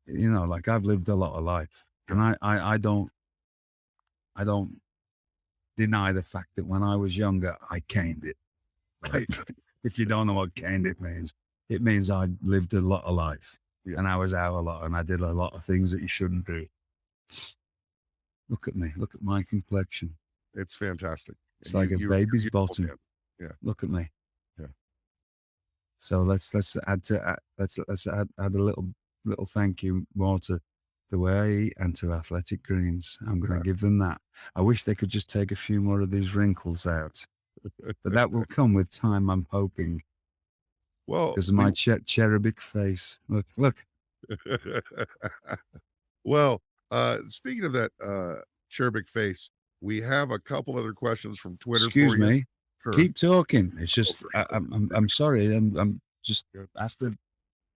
Like I've lived a lot of life, and I don't deny the fact that when I was younger, I caned it. Right? If you don't know what caned it means I lived a lot of life, and I was out a lot, and I did a lot of things that you shouldn't do. Look at me. Look at my complexion. It's fantastic. It's And like a baby's beautiful, bottom. man. Yeah. Look at me. Yeah. So let's add a little thank you more to the way I eat and to Athletic Greens. I'm going to give them that. I wish they could just take a few more of these wrinkles out, but that will come with time, I'm hoping. Well, Because of my cherubic face. Look. well, speaking of that cherubic face, we have a couple other questions from Twitter. Excuse for you. me. Sure. Keep talking. It's just I'm sorry. I'm just after.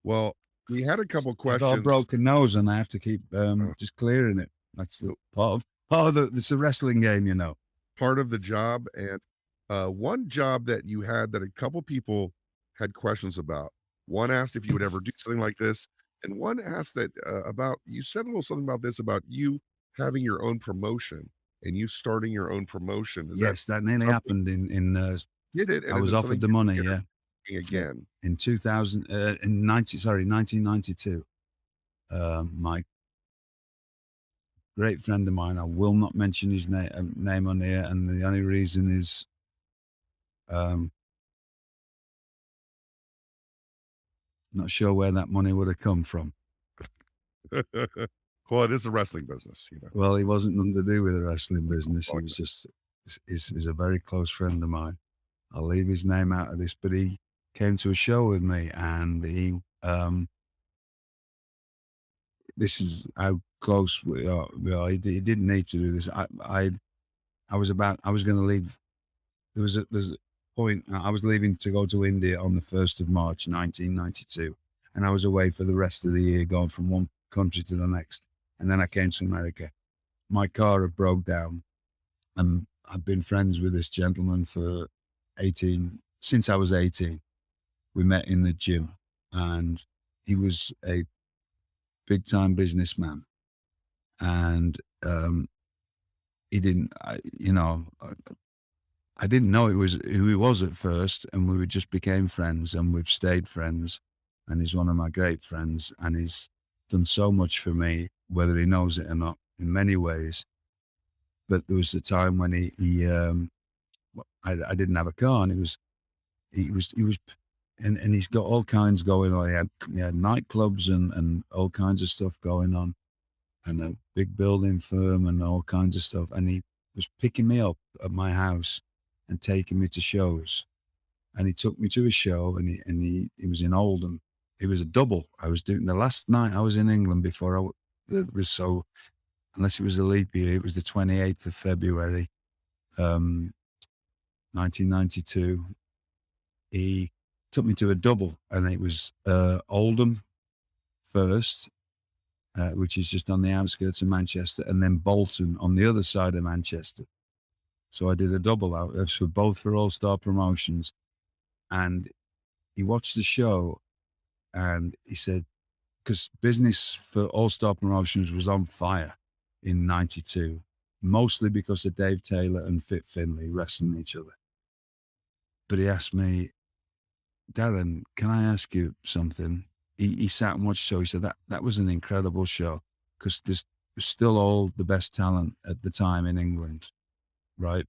Well, we had a couple I've questions. got a broken nose and I have to keep just clearing it. That's part of the. It's a wrestling game, Part of the job, and one job that you had that a couple people had questions about. One asked if you would ever do something like this, and one asked that about you said a little something about this about you having your own promotion and you starting your own promotion. Yes, that nearly happened in did it? And I was offered the money, yeah. Again. In 1992. My great friend of mine, I will not mention his name on here, and the only reason is not sure where that money would have come from. Well, it is the wrestling business, Well, he wasn't nothing to do with the wrestling business. He was just, he's a very close friend of mine. I'll leave his name out of this, but he came to a show with me, and he, this is how close we are. He didn't need to do this. I was going to leave. There's a point. I was leaving to go to India on the 1st of March, 1992. And I was away for the rest of the year, going from one country to the next. And then I came to America. My car had broke down, and I've been friends with this gentleman for since I was 18. we met in the gym, and he was a big time businessman, and he didn't, I didn't know it was who he was at first, and we just became friends, and we've stayed friends, and he's one of my great friends, and he's done so much for me, whether he knows it or not, in many ways. But there was a time when I didn't have a car, and he was, and he's got all kinds going on. He had nightclubs and all kinds of stuff going on, and a big building firm and all kinds of stuff. And he was picking me up at my house and taking me to shows. And he took me to a show, and he was in Oldham. It was a double. I was doing the last night I was in England before it was so, unless it was a leap year, it was the 28th of February, 1992. He took me to a double, and it was Oldham first, which is just on the outskirts of Manchester, and then Bolton on the other side of Manchester. So I did a double out for both for All Star Promotions, and he watched the show, and he said, because business for All Star Promotions was on fire in '92, mostly because of Dave Taylor and Fit Finlay wrestling each other. But he asked me, Darren, can I ask you something? He sat and watched the show. He said that was an incredible show, because there's still all the best talent at the time in England, right?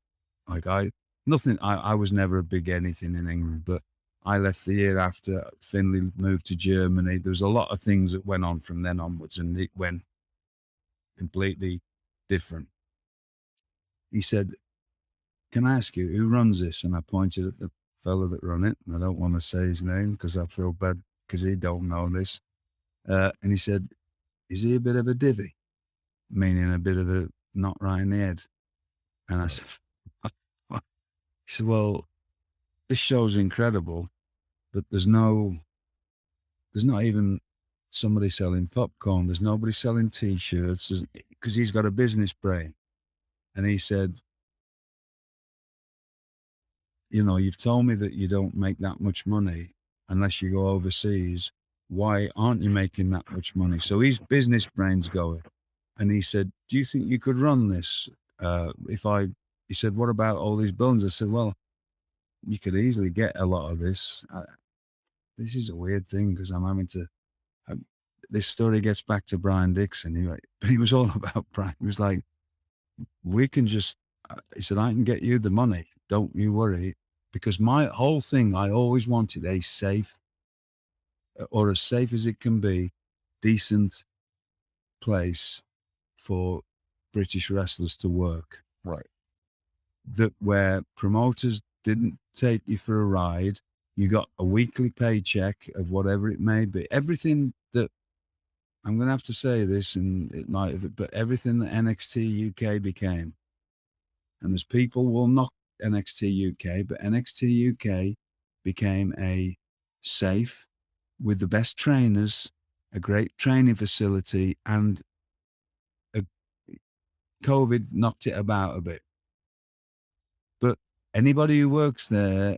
Like I was never a big anything in England, but I left the year after Finlay moved to Germany. There was a lot of things that went on from then onwards, and it went completely different. He said, can I ask you, who runs this? And I pointed at the fellow that run it, and I don't want to say his name because I feel bad because he don't know this. And he said, is he a bit of a divvy? Meaning a bit of a not right in the head. And I said, he said, well, this show's incredible, but there's not even somebody selling popcorn. There's nobody selling T-shirts, because he's got a business brain. And he said, you've told me that you don't make that much money unless you go overseas. Why aren't you making that much money? So his business brain's going. And he said, do you think you could run this? He said, what about all these buildings? I said, well, you could easily get a lot of this. This is a weird thing, because I'm having to, this story gets back to Brian Dixon. But he was all about Brian. He was like, we can just, he said, I can get you the money. Don't you worry. Because my whole thing, I always wanted a safe, or as safe as it can be, decent place for British wrestlers to work. Right. That where promoters didn't take you for a ride, you got a weekly paycheck of whatever it may be. Everything that, I'm going to have to say this, and it might have, but everything that NXT UK became, and there's people will knock NXT UK, but NXT UK became a safe, with the best trainers, a great training facility, and COVID knocked it about a bit. But anybody who works there,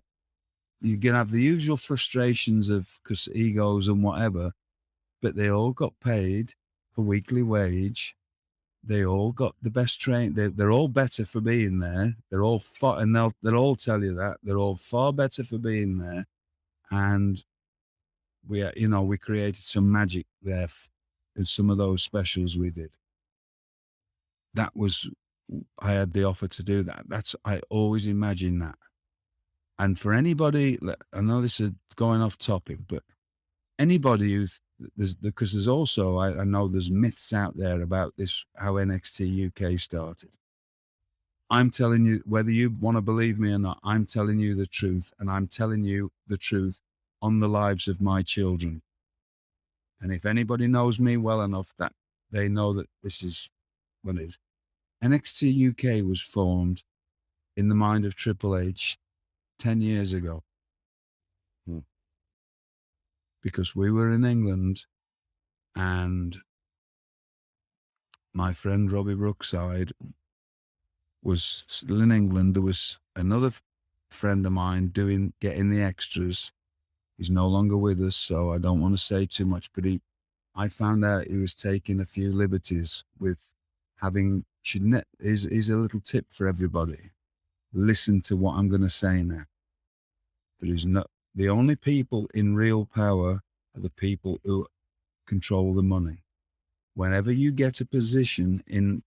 you're going to have the usual frustrations of, because egos and whatever, but they all got paid for weekly wage. They all got the best train. They're all better for being there. They're all far, and they'll all tell you that they're all far better for being there. And we created some magic there in some of those specials we did. That was, I had the offer to do that. I always imagine that. And for anybody, I know this is going off topic, but anybody because there's also, I know there's myths out there about this, how NXT UK started. I'm telling you, whether you want to believe me or not, I'm telling you the truth, and I'm telling you the truth on the lives of my children. And if anybody knows me well enough, that they know that this is what it is. NXT UK was formed in the mind of Triple H 10 years ago. Because we were in England, and my friend Robbie Brookside was still in England. There was another friend of mine getting the extras, He's no longer with us, so I don't want to say too much, but I found out he was taking a few liberties with having, here's a little tip for everybody. Listen to what I'm going to say now. There is not, the only people in real power are the people who control the money. Whenever you get a position in,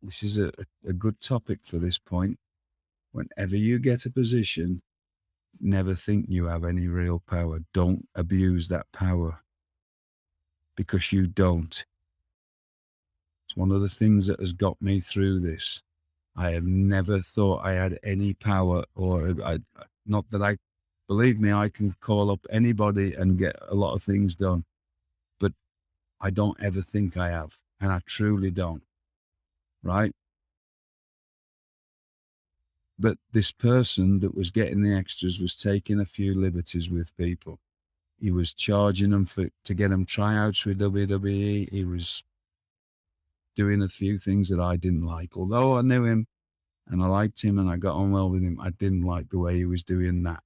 this is a good topic for this point. Whenever you get a position, never think you have any real power. Don't abuse that power, because you don't. It's one of the things that has got me through this. I have never thought I had any power, or not that I, believe me, I can call up anybody and get a lot of things done, but I don't ever think I have, and I truly don't, right? But this person that was getting the extras was taking a few liberties with people. He was charging them to get them tryouts with WWE. He was doing a few things that I didn't like. Although I knew him and I liked him and I got on well with him, I didn't like the way he was doing that,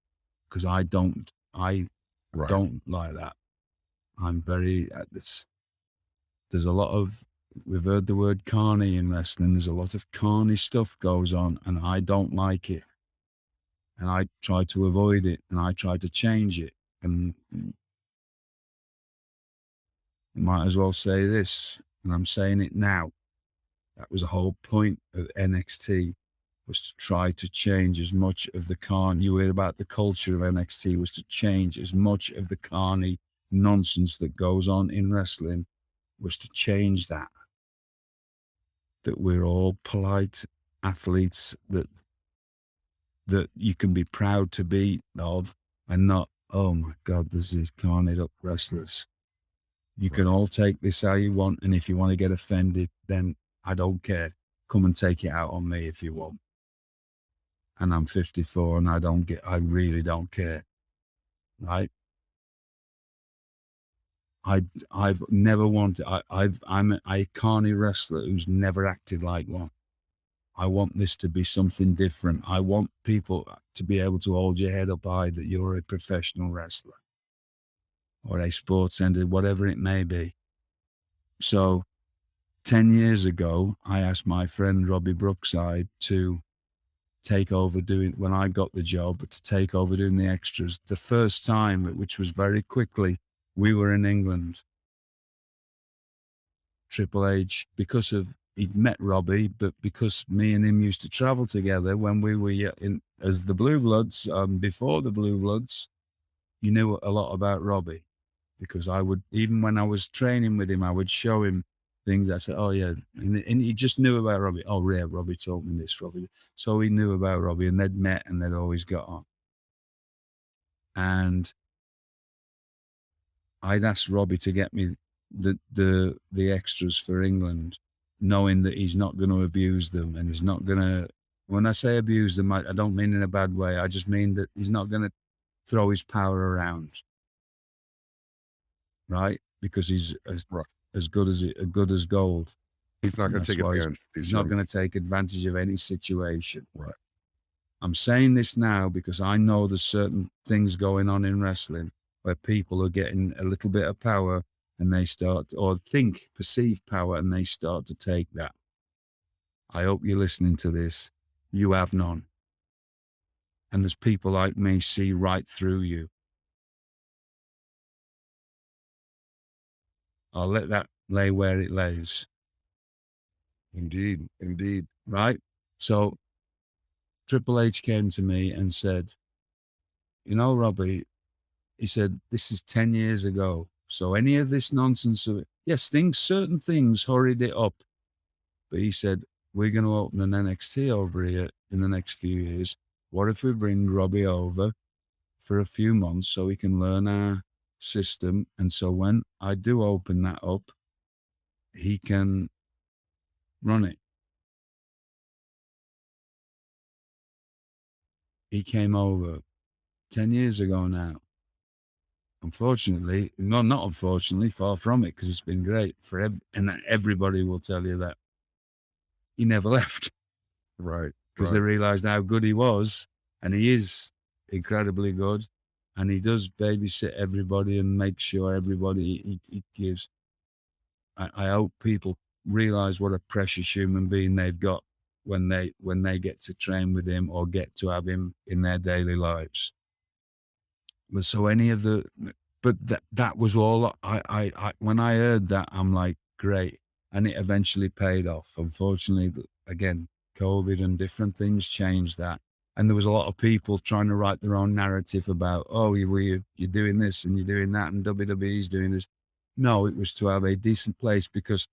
because I don't like that. I'm very at this. There's a lot of, we've heard the word carny in wrestling. There's a lot of carny stuff goes on, and I don't like it. And I try to avoid it, and I try to change it. And you might as well say this, and I'm saying it now. That was the whole point of NXT, was to try to change as much of the carny. You hear about the culture of NXT, was to change as much of the carny nonsense that goes on in wrestling, was to change that. That we're all polite athletes that you can be proud to be of, and not, oh my God, there's these carnied up wrestlers. You can all take this how you want, and if you want to get offended, then I don't care. Come and take it out on me if you want. And I'm 54 and I really don't care. Right? I've never wanted, I'm a carny wrestler who's never acted like one. I want this to be something different. I want people to be able to hold your head up high that you're a professional wrestler or a sports ender, whatever it may be. So 10 years ago, I asked my friend Robbie Brookside to take over when I got the job, to take over doing the extras. The first time, which was very quickly, we were in England. Triple H, because of, he'd met Robbie, but because me and him used to travel together when we were as the Blue Bloods, before the Blue Bloods, you knew a lot about Robbie, because I would, even when I was training with him, I would show him things. I said, oh yeah. And he just knew about Robbie. Oh yeah, Robbie told me this, Robbie. So he knew about Robbie, and they'd met and they'd always got on. And I'd asked Robbie to get me the extras for England, knowing that he's not going to abuse them, and he's not going to, when I say abuse them, I don't mean in a bad way. I just mean that he's not going to throw his power around, right? Because he's as good as gold. He's not going to take advantage. He's not going to take advantage of any situation. Right. I'm saying this now because I know there's certain things going on in wrestling where people are getting a little bit of power and they start, or perceive power, and they start to take that. I hope you're listening to this. You have none. And there's people like me see right through you. I'll let that lay where it lays. Indeed. Right? So Triple H came to me and said, you know, Robbie, he said, this is 10 years ago. So any of this nonsense of it, yes, certain things hurried it up. But he said, we're going to open an NXT over here in the next few years. What if we bring Robbie over for a few months so he can learn our system? And so when I do open that up, he can run it. He came over 10 years ago now. Unfortunately, no, not unfortunately, far from it, because it's been great and everybody will tell you that he never left. Right. Because they realized how good he was, and he is incredibly good. and he does babysit everybody and make sure everybody he gives. I hope people realize what a precious human being they've got when they get to train with him or get to have him in their daily lives. But so any of the, but that was all I when I heard that, I'm like, great. And it eventually paid off. Unfortunately, again, COVID and different things changed that. And there was a lot of people trying to write their own narrative about, oh, you're doing this and you're doing that and WWE's doing this. No, it was to have a decent place, because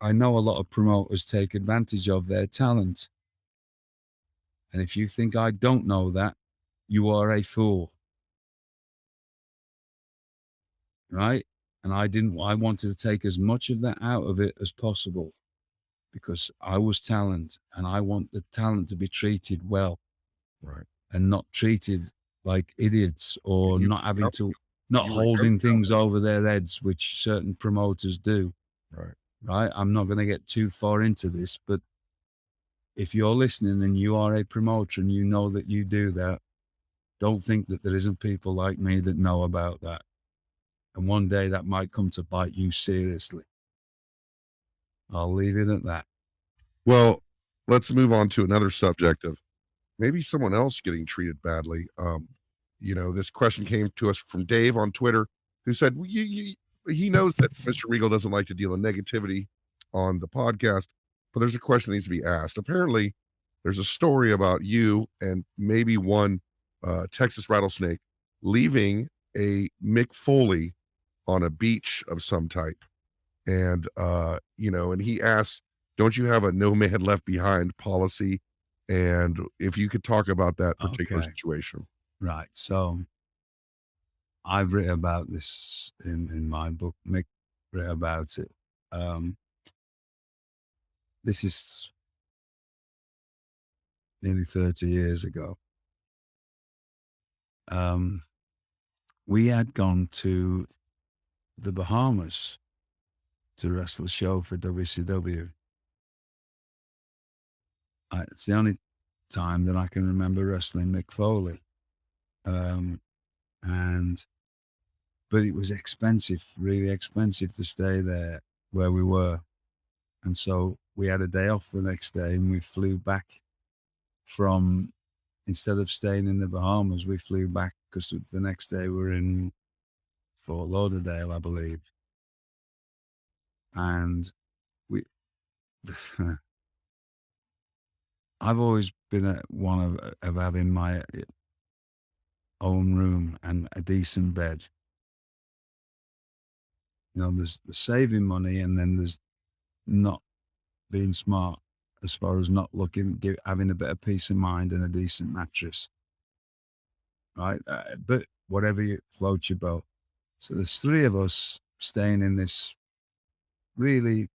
I know a lot of promoters take advantage of their talent. And if you think I don't know that, you are a fool. Right? And I wanted to take as much of that out of it as possible, because I was talent and I want the talent to be treated well. Right. And not treated like idiots, or not having to, not you were holding coached things over their heads, which certain promoters do. Right. Right? I'm not going to get too far into this, but if you're listening and you are a promoter and you know that you do that, don't think that there isn't people like me that know about that. And one day that might come to bite you seriously. I'll leave it at that. Well, let's move on to another subject of maybe someone else getting treated badly. This question came to us from Dave on Twitter, who said, well, he knows that Mr. Regal doesn't like to deal in negativity on the podcast, but there's a question that needs to be asked. Apparently, there's a story about you and maybe one Texas rattlesnake leaving a Mick Foley on a beach of some type. And, and he asks, don't you have a no man left behind policy? And if you could talk about that particular situation. Right. So I've written about this in my book. Mick wrote about it. This is nearly 30 years ago. We had gone to the Bahamas to wrestle a show for WCW. It's the only time that I can remember wrestling Mick Foley. But it was expensive, really expensive to stay there where we were. And so we had a day off the next day, and we flew back instead of staying in the Bahamas, we flew back, because the next day we were in Fort Lauderdale, I believe. And I've always been one of having my own room and a decent bed. There's the saving money, and then there's not being smart as far as not having a bit of peace of mind and a decent mattress. Right? But whatever floats your boat. So there's three of us staying in this really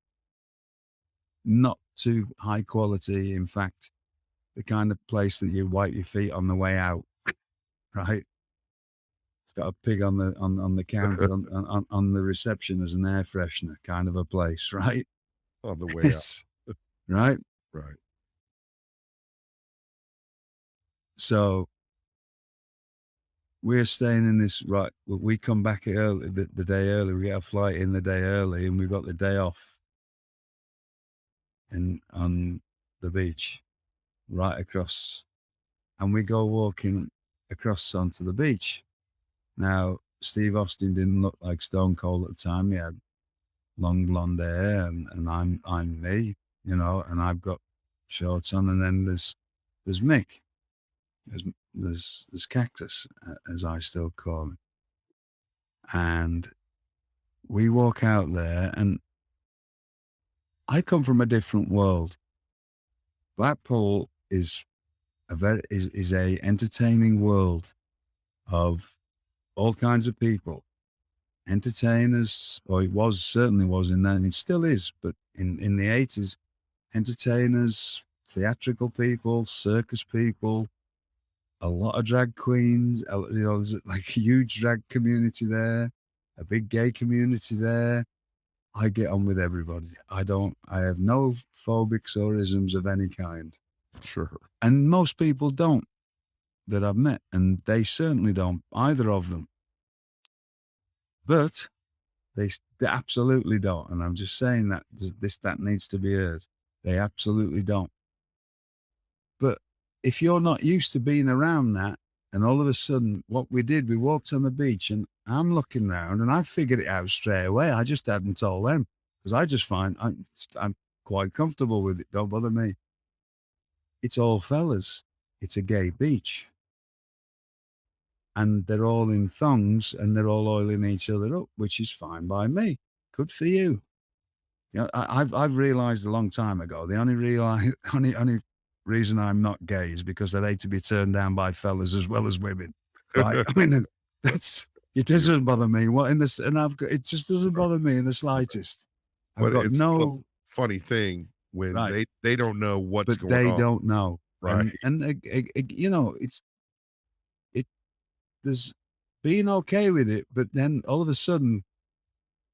not too high quality. In fact, the kind of place that you wipe your feet on the way out, right? It's got a pig on the counter on the reception as an air freshener kind of a place, right? On the way out. Right? Right. So we're staying in this, right? We come back early, the day early. We get a flight in the day early, and we've got the day off on the beach, right across. And we go walking across onto the beach. Now, Steve Austin didn't look like Stone Cold at the time. He had long blonde hair, and I'm me, and I've got shorts on, and then there's Mick. There's Cactus, as I still call him. And we walk out there, and I come from a different world. Blackpool is a entertaining world of all kinds of people. Entertainers, or certainly was in that, and it still is, but in the 80s, entertainers, theatrical people, circus people, a lot of drag queens, there's like a huge drag community there, a big gay community there. I get on with everybody. I have no phobics or isms of any kind. Sure. And most people don't. that I've met, and they certainly don't, either of them. But they absolutely don't, and I'm just saying that that needs to be heard. They absolutely don't. But if you're not used to being around that, and all of a sudden, what we did, we walked on the beach, and I'm looking around, and I figured it out straight away. I just hadn't told them because I just find I'm quite comfortable with it. Don't bother me. It's all fellas. It's a gay beach. And they're all in thongs and they're all oiling each other up, which is fine by me. Good for you. You know, I've realized a long time ago, the only reason I'm not gay is because I'd hate to be turned down by fellas as well as women. Right? I mean, it doesn't bother me. It just doesn't bother me in the slightest. I've But got it's still no, a funny thing when right. they don't know what's But going they on. don't know. Right. You know, there's being okay with it, but then all of a sudden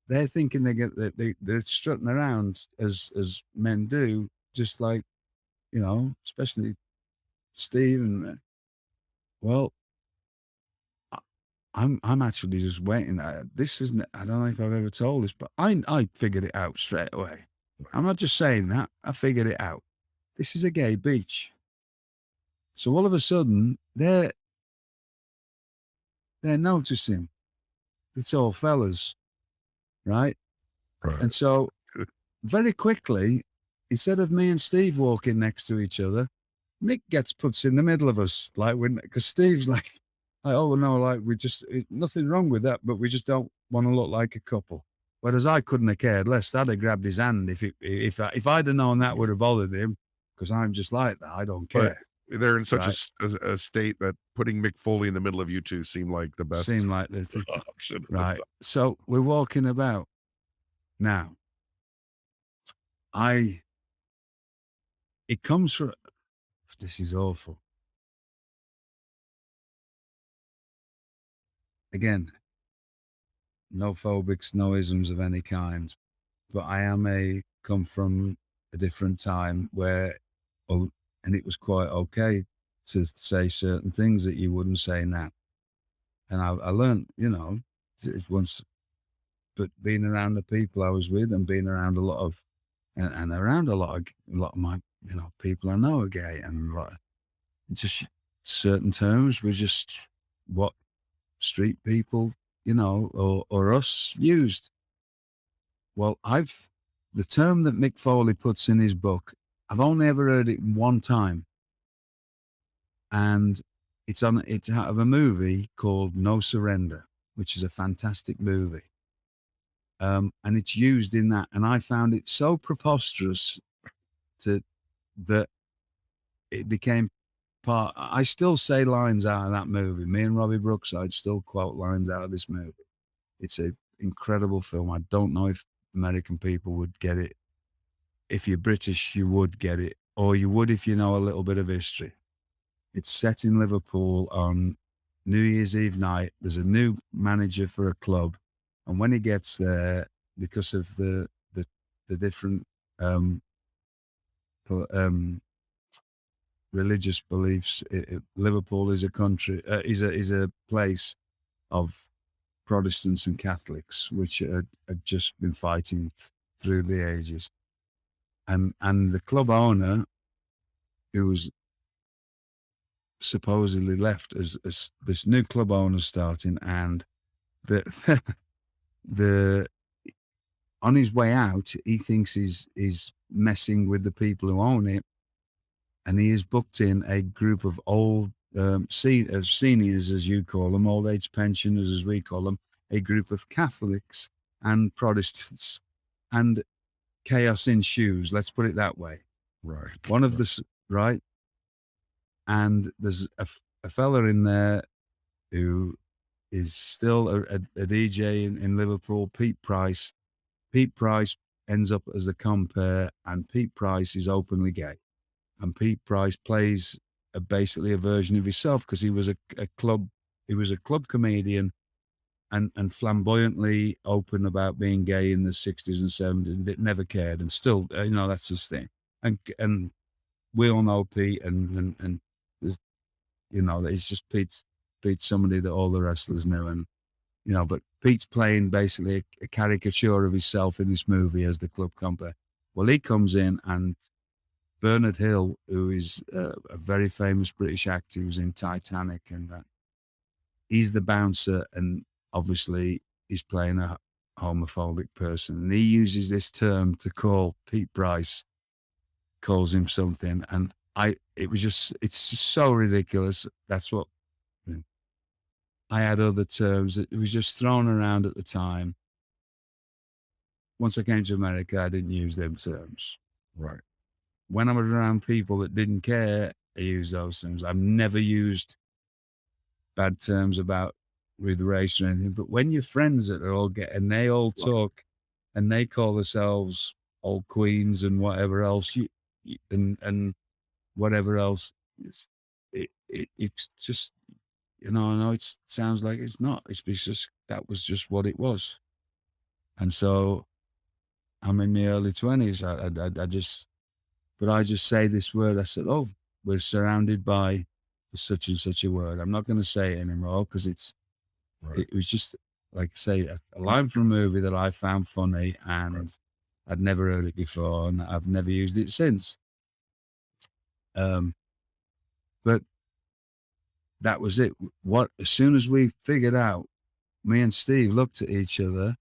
they're thinking they're strutting around as men do, just like, you know, especially Steve and well, I'm actually just waiting. This isn't. I don't know if I've ever told this, but I figured it out straight away. I'm not just saying that. I figured it out. This is a gay beach, so all of a sudden they're noticing it's all fellas, right? Right. And so very quickly, instead of me and Steve walking next to each other, Mick puts in the middle of us, like because Steve's like, oh no, like nothing wrong with that, but we just don't want to look like a couple. Whereas I couldn't have cared less. I'd have grabbed his hand if I'd have known that would have bothered him, because I'm just like that. I don't But care. they're in such Right? a state that putting Mick Foley in the middle of you two seemed like the best Seem like the thing. option at the Right. time. So we're walking about now. It comes from. This is awful. Again, no phobics, no isms of any kind. But come from a different time where, and it was quite okay to say certain things that you wouldn't say now. And I learned, you know, once, but being around the people I was with and being around and around a lot of my, you know, people I know are gay, and just certain terms were just what street people, you know, or us used. Well, the term that Mick Foley puts in his book, I've only ever heard it one time. And it's out of a movie called No Surrender, which is a fantastic movie. And it's used in that. And I found it so preposterous that it became part. I still say lines out of that movie. Me and Robbie Brookside still quote lines out of this movie. It's an incredible film. I don't know if American people would get it. If you're British, you would get it, or you would if you know a little bit of history. It's set in Liverpool on New Year's Eve night. There's a new manager for a club, and when he gets there, because of the different religious beliefs, Liverpool is a country, is a place of Protestants and Catholics, which have just been fighting through the ages. And the club owner, who was supposedly left as this new club owner starting, and the on his way out, he thinks he's messing with the people who own it, and he has booked in a group of old seniors, as you call them, old age pensioners, as we call them, a group of Catholics and Protestants, and chaos ensues. Let's put it that way. Right. One of the right, and there's a fella in there who is still a DJ in Liverpool, Pete Price. Pete Price ends up as the compere, and Pete Price is openly gay. And Pete Price plays basically a version of himself, because he was a club comedian and flamboyantly open about being gay in the 60s and 70s, and never cared, and still, you know, that's his thing. And we all know Pete, and you know, that he's just Pete's somebody that all the wrestlers knew, and you know, but Pete's playing basically a caricature of himself in this movie as the club compere. Well, he comes in, and Bernard Hill, who is a very famous British actor, who was in Titanic, and he's the bouncer, and obviously he's playing a homophobic person, and he uses this term to call Pete Price, calls him something, and it's just so ridiculous. That's what I had other terms. It was just thrown around at the time. Once I came to America, I didn't use them terms. Right. When I was around people that didn't care, I used those terms. I've never used bad terms about with race or anything, but when your friends that are all and they all talk and they call themselves old queens and whatever else, and whatever else, it's just, you know, I know it sounds like it's not. It's just, that was just what it was. And so I'm in my early 20s. I just say this word. I said, oh, we're surrounded by such and such a word. I'm not going to say it anymore because it was just, like I say, a line from a movie that I found funny, and I'd never heard it before, and I've never used it since. But that was it. As soon as we figured out, me and Steve looked at each other,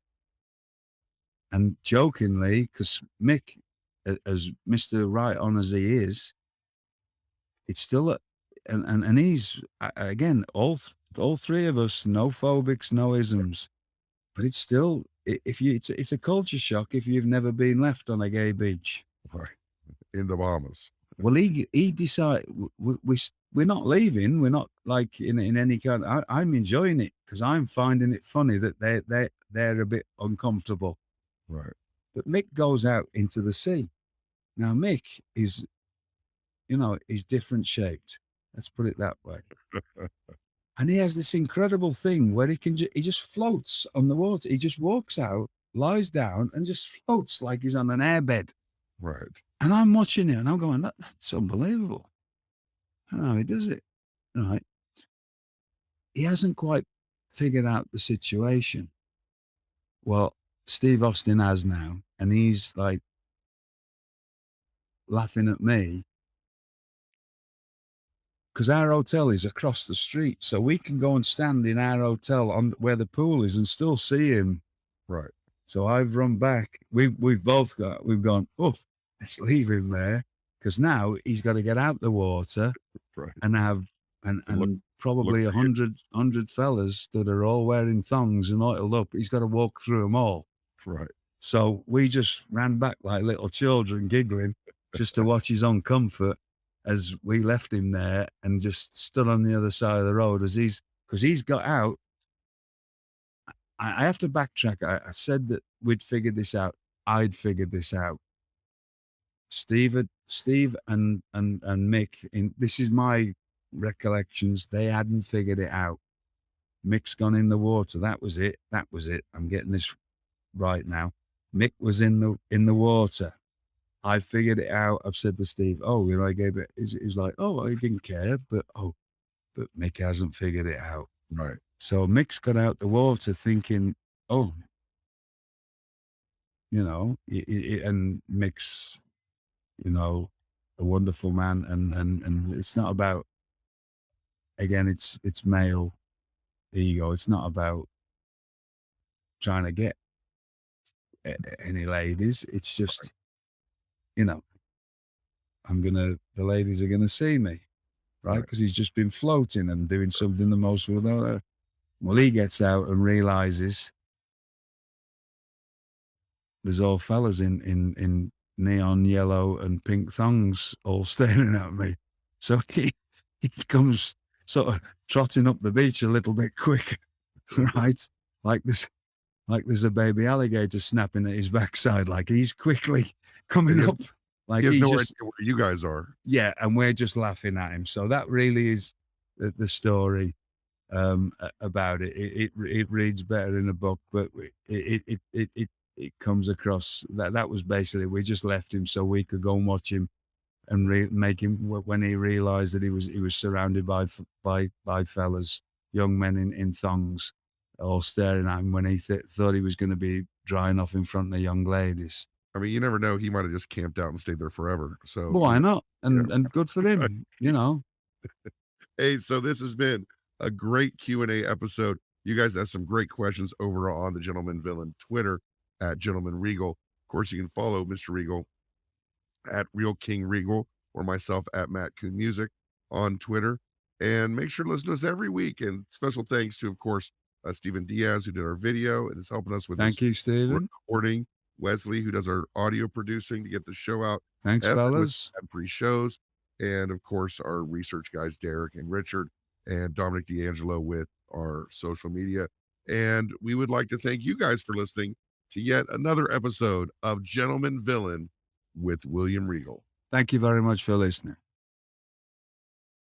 and jokingly, because Mick, as Mr. Right On as he is, it's still and he's, again, all three of us, no phobics, no isms, but it's still, it's a culture shock if you've never been left on a gay beach. Right. In the Bahamas. Well, he decided we're not leaving. We're not like in any kind. I'm enjoying it because I'm finding it funny that they're a bit uncomfortable. Right. But Mick goes out into the sea. Now Mick is, you know, he's different shaped. Let's put it that way. And he has this incredible thing where he just floats on the water. He just walks out, lies down, and just floats like he's on an airbed. Right. And I'm watching it, and I'm going, that's unbelievable. I don't know how he does it. Right. He hasn't quite figured out the situation. Well, Steve Austin has now, and he's like laughing at me because our hotel is across the street, so we can go and stand in our hotel on where the pool is and still see him. Right. So I've run back. We've gone, oh, let's leave him there, because now he's got to get out the water, right, and have and probably 100 fellas that are all wearing thongs and oiled up. He's got to walk through them all. Right. So we just ran back like little children, giggling, just to watch his own comfort as we left him there and just stood on the other side of the road because he's got out. I have to backtrack. I said that we'd figured this out. I'd figured this out. Steve and Mick, this is my recollections, they hadn't figured it out. Mick's gone in the water. That was it. I'm getting this right now. Mick was in the water. I figured it out. I've said to Steve, oh, you know, I gave it. He's like, oh, I didn't care, but Mick hasn't figured it out. Right. So Mick's got out the water thinking, oh, you know, and Mick's, you know, a wonderful man, and it's not about, again, it's male ego. It's not about trying to get any ladies. It's just, you know, the ladies are gonna see me, right? Because he's just been floating and doing something the most people don't know. Well, he gets out and realizes there's all fellas in neon yellow and pink thongs all staring at me. So he comes sort of trotting up the beach a little bit quicker, right? Like there's a baby alligator snapping at his backside, like he's quickly coming up. Like he has no idea where you guys are. Yeah, and we're just laughing at him. So that really is the story about it. It reads better in a book, but it comes across that was basically, we just left him so we could go and watch him and make him, when he realized that he was surrounded by fellas, young men in thongs, all staring at him when he thought he was going to be drying off in front of young ladies. I mean, you never know. He might have just camped out and stayed there forever. So, But why not? yeah. And good for him, you know. Hey, so this has been a great Q&A episode. You guys have some great questions over on the Gentleman Villain Twitter at Gentleman Regal. Of course, you can follow Mr. Regal at Real King Regal or myself at Matt Coon Music on Twitter. And make sure to listen to us every week. And special thanks to, of course, Stephen Diaz, who did our video and is helping us with Thank you, Stephen. recording. Wesley, who does our audio producing to get the show out. Thanks, fellas. Pre-shows. And, of course, our research guys, Derek and Richard, and Dominic D'Angelo with our social media. And we would like to thank you guys for listening to yet another episode of Gentleman Villain with William Regal. Thank you very much for listening.